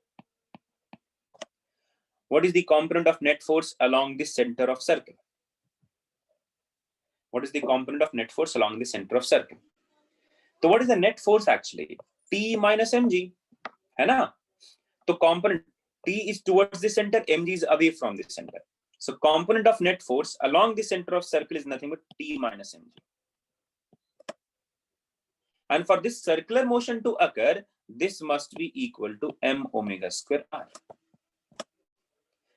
What is the component of net force along the center of circle? What is the component of net force along the center of circle? So what is the net force actually? T minus mg, है ना? So component T is towards the center, mg is away from the center. So component of net force along the center of circle is nothing but T minus mg. And for this circular motion to occur, this must be equal to m omega square r.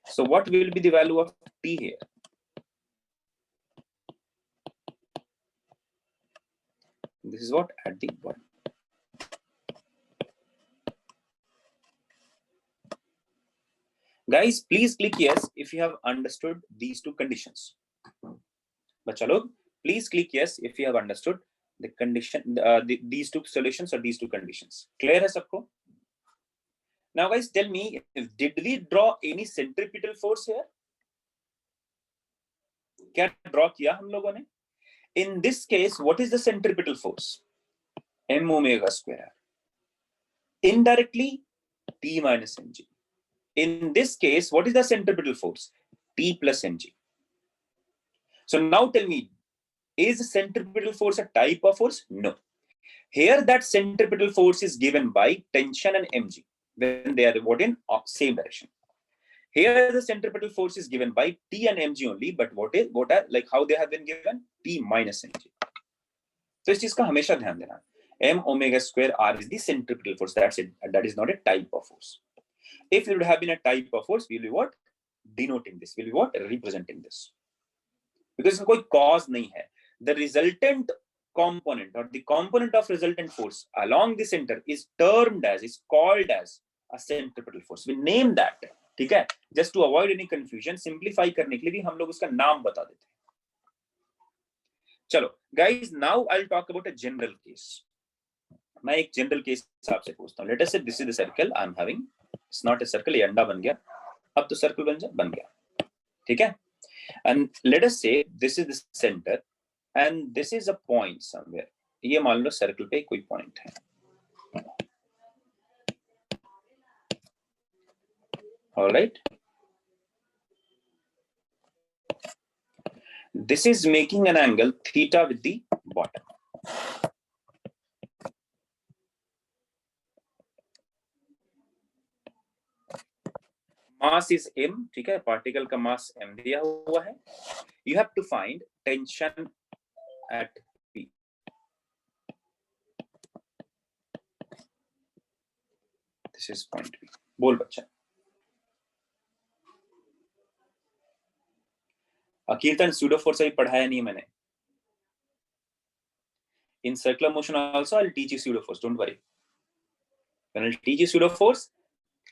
So what will be the value of t here? This is what at the bottom. Guys, please click yes if you have understood these two conditions. Bachcha log, please click yes if you have understood the condition, these two solutions or these two conditions. Clear hai sabko? Now guys, tell me, did we draw any centripetal force here? क्या draw किया हम लोगों ने? In this case, what is the centripetal force? M omega square. Indirectly, T minus mg. In this case, what is the centripetal force? T plus mg. So now tell me, is centripetal force a type of force? No. Here that centripetal force is given by tension and mg when they are in same direction. Here the centripetal force is given by T and mg only, but what are like how they have been given? T minus mg. So इस चीज का हमेशा ध्यान देना. M omega square R is the centripetal force. That's it. That is not a type of force. If it would have been a type of force, we'll be what? Denoting this. We'll be what? Representing this. Because इसका कोई cause नहीं है. The resultant component or the component of resultant force along the center is termed as, is called as a centripetal force. We name that. ठीक है? Just to avoid any confusion, simplify करने के लिए भी हम लोग उसका नाम बता देते हैं. चलो, guys, now I'll talk about a general case. मैं एक general case आपसे पूछता हूँ. Let us say this is the circle I'm having. It's not a circle. ये अंडा बन गया. अब तो circle बन गया. ठीक है? And let us say this is the center and this is a point somewhere. ये मान लो circle पे कोई point है. All right. This is making an angle theta with the bottom. Mass is m, ठीक है? Particle का mass m दिया हुआ है. You have to find tension at P. This is point P. बोल बच्चा. कीर्तन pseudo force अभी पढ़ाया नहीं मैंने. In circular motion also I'll teach you pseudo force. Don't worry. When I'll teach you pseudo force,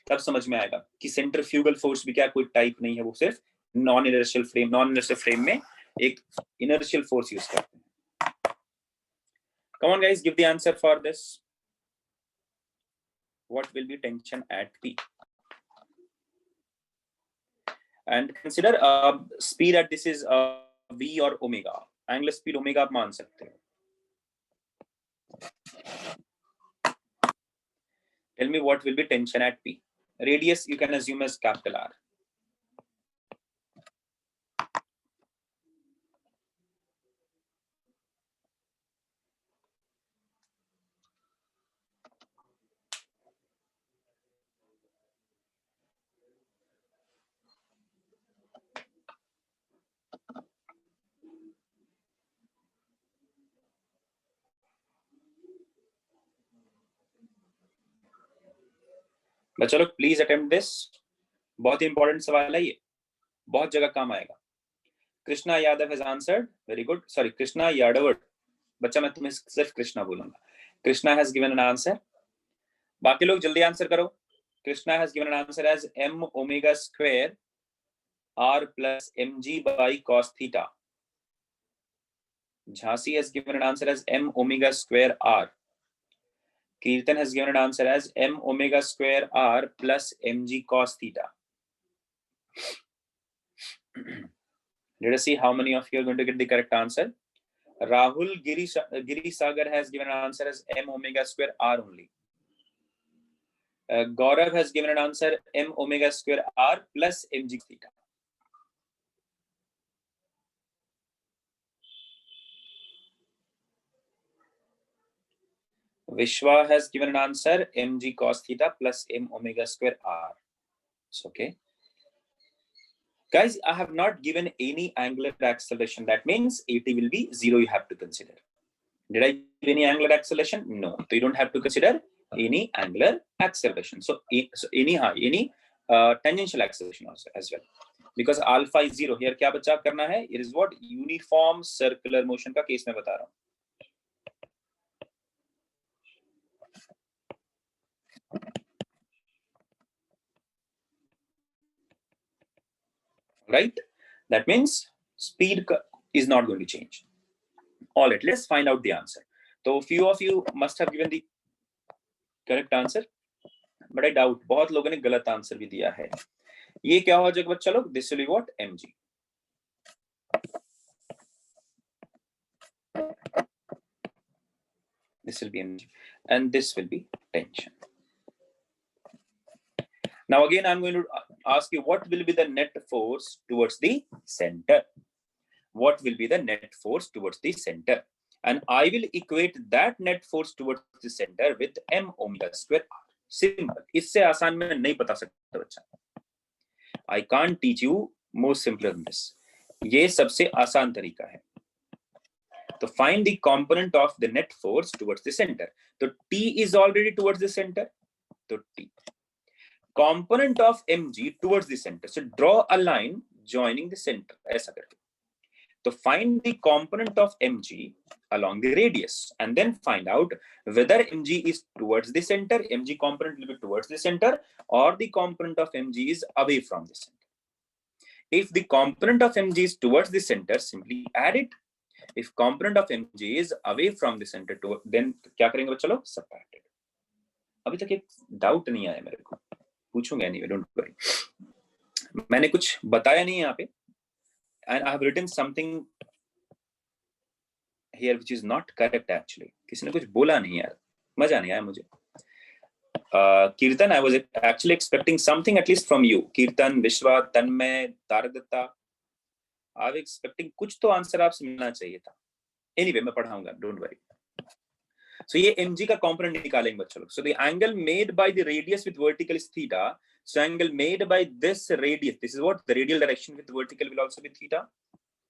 तब समझ में आएगा कि centrifugal force भी क्या कोई type नहीं है, वो सिर्फ non-inertial frame में एक inertial force use करते हैं. Come on guys, give the answer for this. What will be tension at P? And consider speed at this is v or omega. Angular speed omega आप मान सकते हो. Tell me what will be tension at P. Radius you can assume as capital R. बच्चों लोग please attempt this. बहुत ही important सवाल है ये, बहुत जगह काम आएगा. Krishna Yadav has answered. Very good. Sorry, Krishna Yadav. बच्चा मैं तुम्हें सिर्फ कृष्णा बोलूंगा. Krishna has given an answer. बाकी लोग जल्दी आंसर करो. Krishna has given an answer as m omega square r plus mg by cos theta. Jhansi has given an answer as m omega square r. Kirtan has given an answer as m omega square r plus mg cos theta. Let us see how many of you are going to get the correct answer. Rahul Giri Sagar has given an answer as m omega square r only. Gaurav has given an answer m omega square r plus mg theta. Vishwa has given an answer mg cos theta plus m omega square r. It's okay. Guys, I have not given any angular acceleration. That means AT will be 0 you have to consider. Did I give any angular acceleration? No. So you don't have to consider any angular acceleration. So any tangential acceleration also as well. Because alpha is 0. Here क्या बचा करना है? It is what uniform circular motion का case में बता रहा हूँ. Right? That means speed is not going to change. All right, let's find out the answer. So few of you must have given the correct answer, but I doubt बहुत लोगों ने गलत answer भी दिया है. ये क्या हो जाएगा बच्चा लोग? This will be what? mg. This will be mg, and this will be tension. Now again, I'm going to ask you, what will be the net force towards the center? What will be the net force towards the center? And I will equate that net force towards the center with m omega square r. Simple. इससे आसान मैं नहीं बता सकता बच्चा. I can't teach you more simpler than this. ये सबसे आसान तरीका है. तो find the component of the net force towards the center. तो T is already towards the center. तो T. Component of mg towards the center. So draw a line joining the center. ऐसा करके. So find the component of mg along the radius and then find out whether mg is towards the center, mg component will be towards the center, or the component of mg is away from the center. If the component of mg is towards the center, simply add it. If component of mg is away from the center, then क्या करेंगे बच्चा लोग? Subtract it. अभी तक एक doubt नहीं आया मेरे को. पूछूंगा anyway, don't worry. मैंने कुछ बताया नहीं यहाँ पे. And I have written something here which is not correct actually. किसी ने कुछ बोला नहीं यार, मजा नहीं आया मुझे. Kirtan, I was actually expecting something at least from you. Kirtan, Vishwa, Tanmay, Tarak I was expecting कुछ तो आंसर आपसे मिलना चाहिए था. Anyway, मैं पढ़ाऊंगा, don't worry. So ये mg का component निकालेंगे बच्चों लोग. So the angle made by the radius with vertical is theta. So angle made by this radius, this is what the radial direction with vertical will also be theta.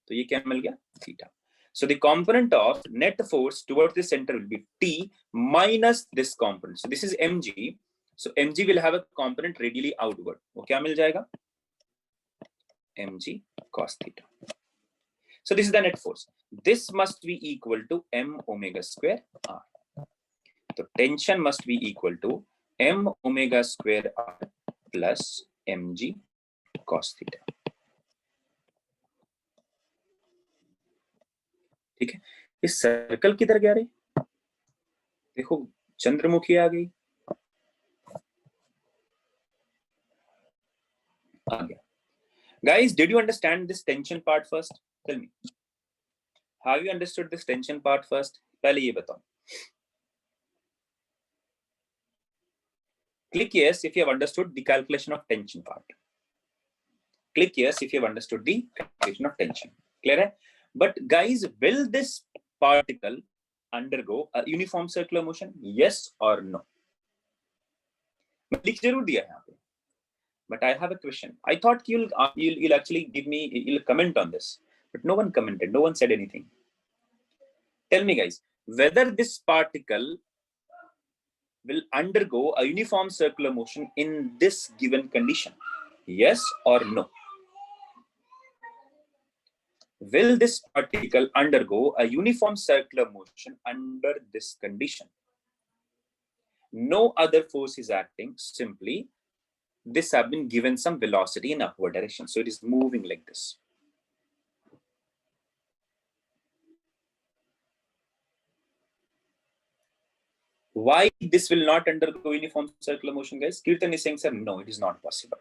तो ये क्या मिल गया? Theta. So the component of net force towards the center will be T minus this component. So this is mg. So mg will have a component radially outward. वो क्या मिल जाएगा? mg cos theta. So this is the net force. This must be equal to m omega square r. So tension must be equal to m omega square r plus mg cos theta. ठीक है. इस circle किधर गया रे? देखो चंद्रमुखी आ गई. आ गया. Guys, did you understand this tension part first? Tell me. Have you understood this tension part first? पहले ये बताओ. Click yes if you have understood the calculation of tension part. Click yes if you have understood the calculation of tension. Clear है? But guys, will this particle undergo a uniform circular motion? Yes or no? मैं लिख जरूर दिया है यहाँ पे. But I have a question. I thought you'll actually give me, you'll comment on this, but no one commented. No one said anything. Tell me, guys, whether this particle will undergo a uniform circular motion in this given condition. Yes or no? Will this particle undergo a uniform circular motion under this condition? No other force is acting. Simply, this have been given some velocity in upward direction. So it is moving like this. Why this will not undergo uniform circular motion, guys? Kirtan is saying, sir, no, it is not possible.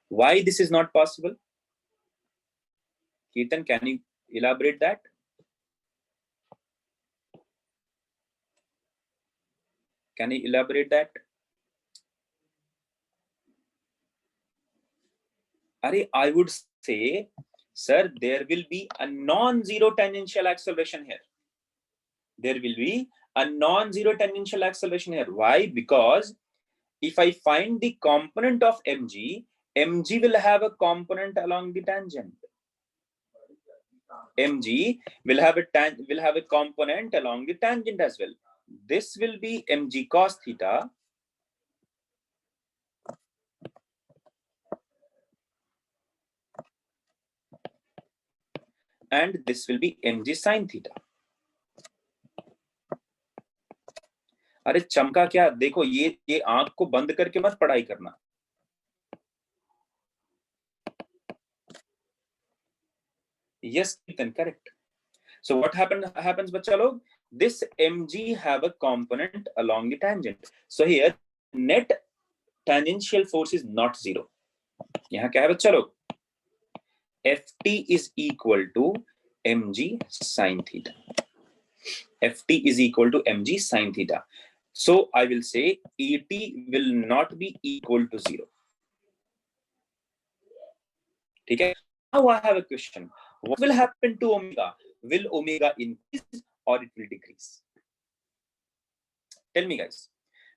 Why this is not possible? Kirtan, can you elaborate that? Can you elaborate that? I would say, sir, there will be a non-zero tangential acceleration here. There will be a non-zero tangential acceleration here. Why? Because if I find the component of mg, mg will have a component along the tangent. mg will have a component along the tangent as well. This will be mg cos theta, and this will be mg sin theta. अरे चमका क्या, देखो ये आंख को बंद करके मत पढ़ाई करना. Yes, then correct. So what happens बच्चा लोग, this mg have a component along the tangent. So here net tangential force is not zero. यहाँ क्या है बच्चा लोग, ft is equal to mg sin theta. ft is equal to mg sin theta. So I will say et will not be equal to zero. ठीक है. Now I have a question. What will happen to omega? Will omega increase or it will decrease? Tell me guys,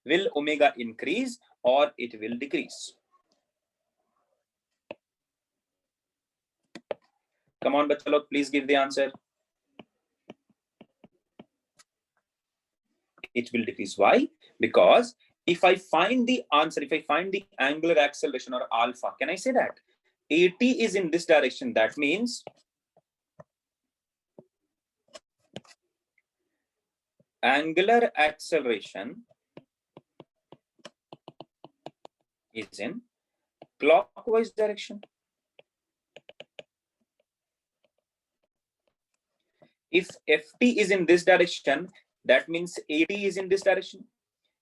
will omega increase or it will decrease? Come on bachcha log, please give the answer. It will decrease. Why? Because if I find the answer, if I find the angular acceleration or alpha, can I say that at is in this direction? That means angular acceleration is in clockwise direction. If ft is in this direction, that means at is in this direction.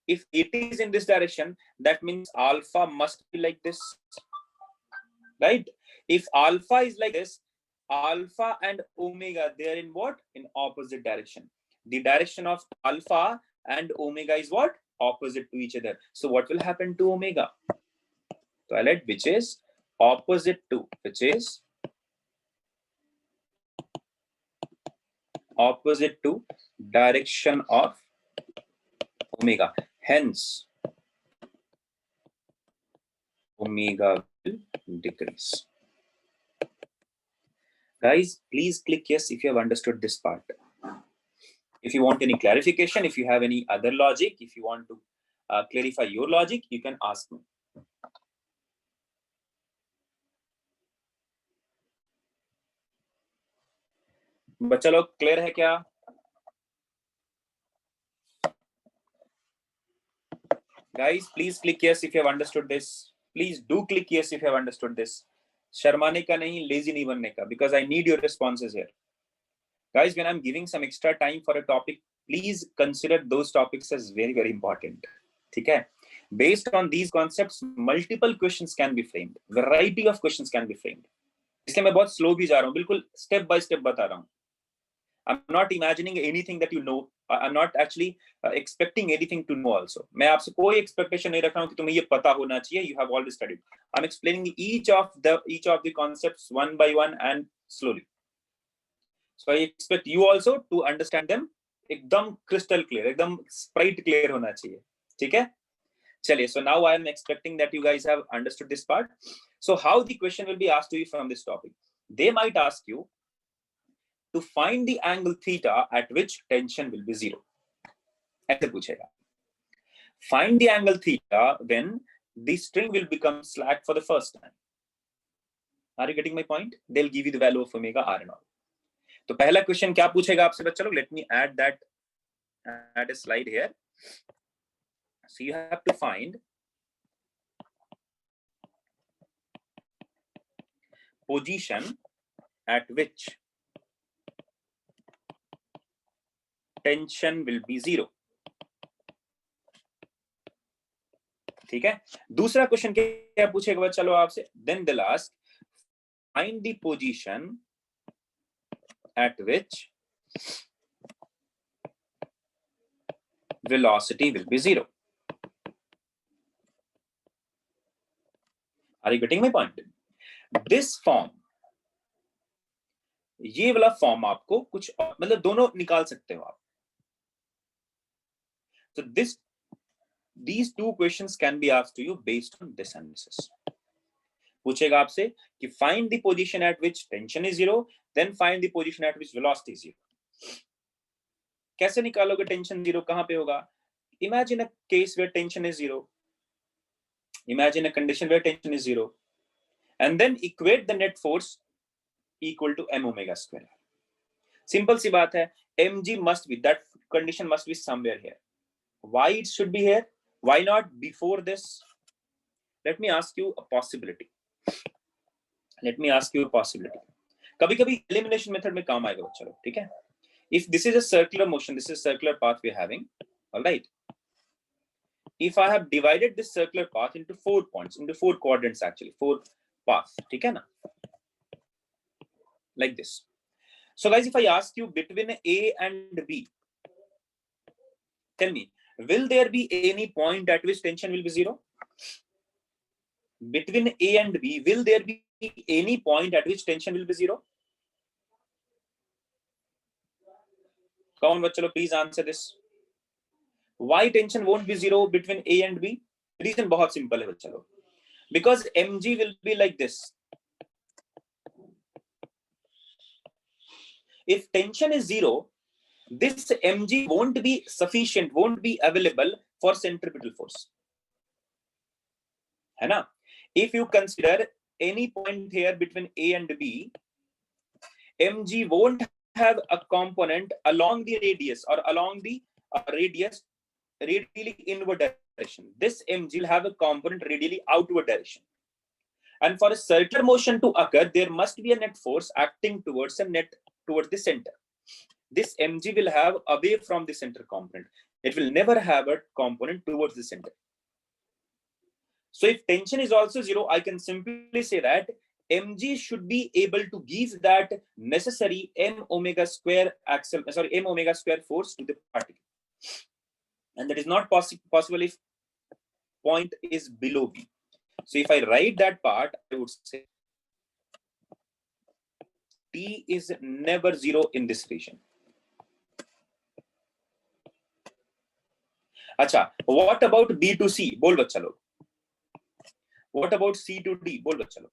If at is in this direction, that means alpha must be like this, right? If alpha is like this, alpha and omega, they are in what? In opposite direction. The direction of alpha and omega is what? Opposite to each other. So what will happen to omega? Toilet, which is opposite to, which is opposite to direction of omega. Hence, omega will decrease. Guys, please click yes if you have understood this part. If you want any clarification, if you have any other logic, if you want to clarify your logic, you can ask me. बच्चा लोग clear है क्या? Guys, please click yes if you have understood this. Please do click yes if you have understood this. शर्माने का नहीं, lazy नहीं बनने का, because I need your responses here. Guys, when I'm giving some extra time for a topic, please consider those topics as very, very important. ठीक है? Based on these concepts, multiple questions can be framed. Variety of questions can be framed. इसलिए मैं बहुत slow भी जा रहा हूँ, बिल्कुल step by step बता रहा हूँ. I'm not imagining anything that you know. I'm not actually expecting anything to know also. मैं आपसे कोई expectation नहीं रख रहा हूँ कि तुम्हें ये पता होना चाहिए. You have already studied. I'm explaining each of the concepts one by one and slowly. So I expect you also to understand them एकदम crystal clear, एकदम sprite clear होना चाहिए. ठीक है? चलिए. So now I am expecting that you guys have understood this part. So how the question will be asked to you from this topic? They might ask you to find the angle theta at which tension will be zero. ऐसे पूछेगा. Find the angle theta when the string will become slack for the first time. Are you getting my point? They'll give you the value of omega r and all. तो पहला question क्या पूछेगा आपसे बच्चा लोग? Let me add a slide here. So you have to find position at which tension will be zero. ठीक है. दूसरा क्वेश्चन क्या पूछेगा बच्चा लोग आपसे? Then they'll ask, find the position at which velocity will be zero. Are you getting my point? This form, ये वाला फॉर्म आपको कुछ मतलब दोनों निकाल सकते हो आप. So these two questions can be asked to you based on this analysis. पूछेगा आपसे कि find the position at which tension is zero, then find the position at which velocity is zero. कैसे निकालोगे टेंशन जीरो कहां पे होगा? Imagine a case where tension is zero, imagine a condition where tension is zero, and then equate the net force equal to m omega square. Simple सी बात है, mg must be, that condition must be somewhere here. Why it should be here? Why not before this? Let me ask you a possibility. कभी कभी elimination method में काम आएगा बच्चों, ठीक है? If this is a circular motion, this is circular path we are having, all right? If I have divided this circular path into 4 points, into 4 quadrants actually, 4 paths, ठीक है ना? Like this. So guys, if I ask you between A and B, tell me, will there be any point at which tension will be zero? Between A and B, will there be any point at which tension will be zero? Come on, bachalo, please answer this. Why tension won't be zero between A and B? Reason बहुत simple है बच्चों, because mg will be like this. If tension is zero, this mg won't be sufficient, won't be available for centripetal force, है ना? If you consider any point here between A and B, mg won't have a component along the radius or along the radius radially inward direction. This mg will have a component radially outward direction. And for a circular motion to occur, there must be a net force acting towards the center. This mg will have away from the center component. It will never have a component towards the center. So if tension is also zero, I can simply say that mg should be able to give that necessary m omega square force to the particle. And that is not possible if point is below B. So if I write that part, I would say T is never zero in this region. Acha, what about B to C? Bol bachcha log. What about C to D? Bol bachcha log.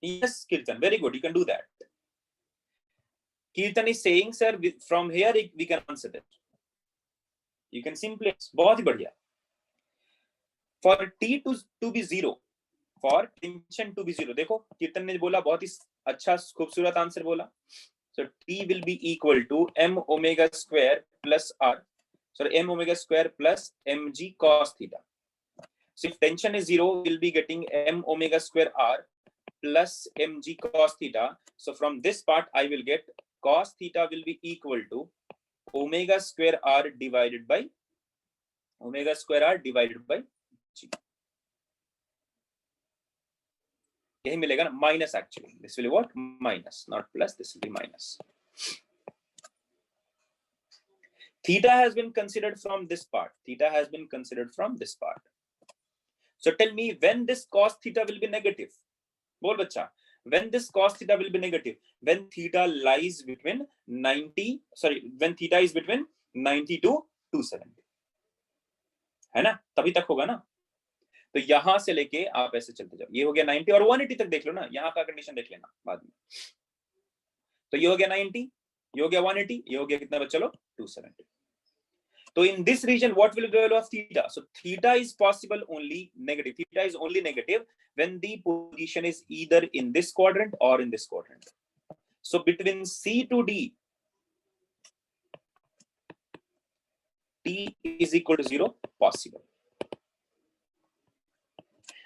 Yes, Kirtan, very good. You can do that. Kirtan is saying, sir, from here we can answer that. You can simply, बहुत ही बढ़िया. For T to be zero, for tension to be zero, देखो कीर्तन ने बोला बहुत ही अच्छा खूबसूरत answer बोला. So T will be equal to m omega square plus r. Sorry, m omega square plus mg cos theta. So if tension is zero, we'll be getting m omega square r plus mg cos theta. So from this part, I will get cos theta will be equal to omega square r divided by g. यही मिलेगा ना, minus actually. This will be what? Minus, not plus. This will be minus. Theta has been considered from this part. So tell me when this cos theta will be negative. बोल बच्चा, when this cos theta will be negative, when theta lies between 90, when theta is between 90 to 270, है ना? तभी तक होगा ना. तो यहां से लेके आप ऐसे चलते जाओ. ये हो गया 90 और 180 तक देख लो ना. यहां का कंडीशन देख लेना बाद में. तो ये हो गया 90, ये हो गया 180, ये हो गया कितना बच्चा लो 270. So in this region, what will be the value of theta? So theta is possible only negative. Theta is only negative when the position is either in this quadrant or in this quadrant. So between C to D, T is equal to 0, possible.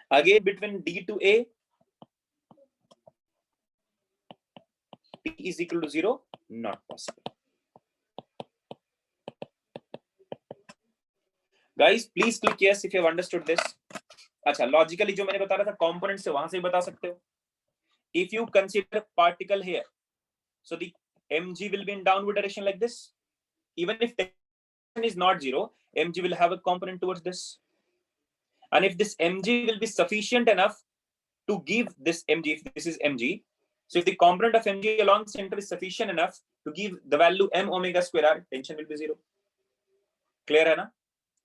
Again, between D to A, T is equal to 0, not possible. Guys, please click yes if you have understood this. अच्छा, logically जो मैंने बता रहा था components से वहां से भी बता सकते हो. If you consider particle here, so the mg will be in downward direction like this. Even if tension is not zero, mg will have a component towards this. And if this mg will be sufficient enough to give this mg, if this is mg, so if the component of mg along center is sufficient enough to give the value m omega square r, tension will be 0. Clear है ना?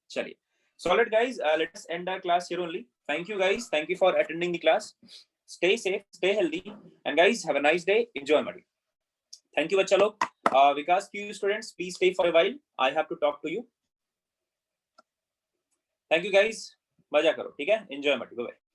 चलिए, So all right, guys, let's end our class here only. Thank you, guys. Thank you for attending the class. Stay safe, stay healthy, and guys, have a nice day. Enjoy, buddy. Thank you, bachcha log. Vikas, few students, please stay for a while. I have to talk to you. Thank you, guys. मजा करो, ठीक है? Enjoy, buddy. Bye bye.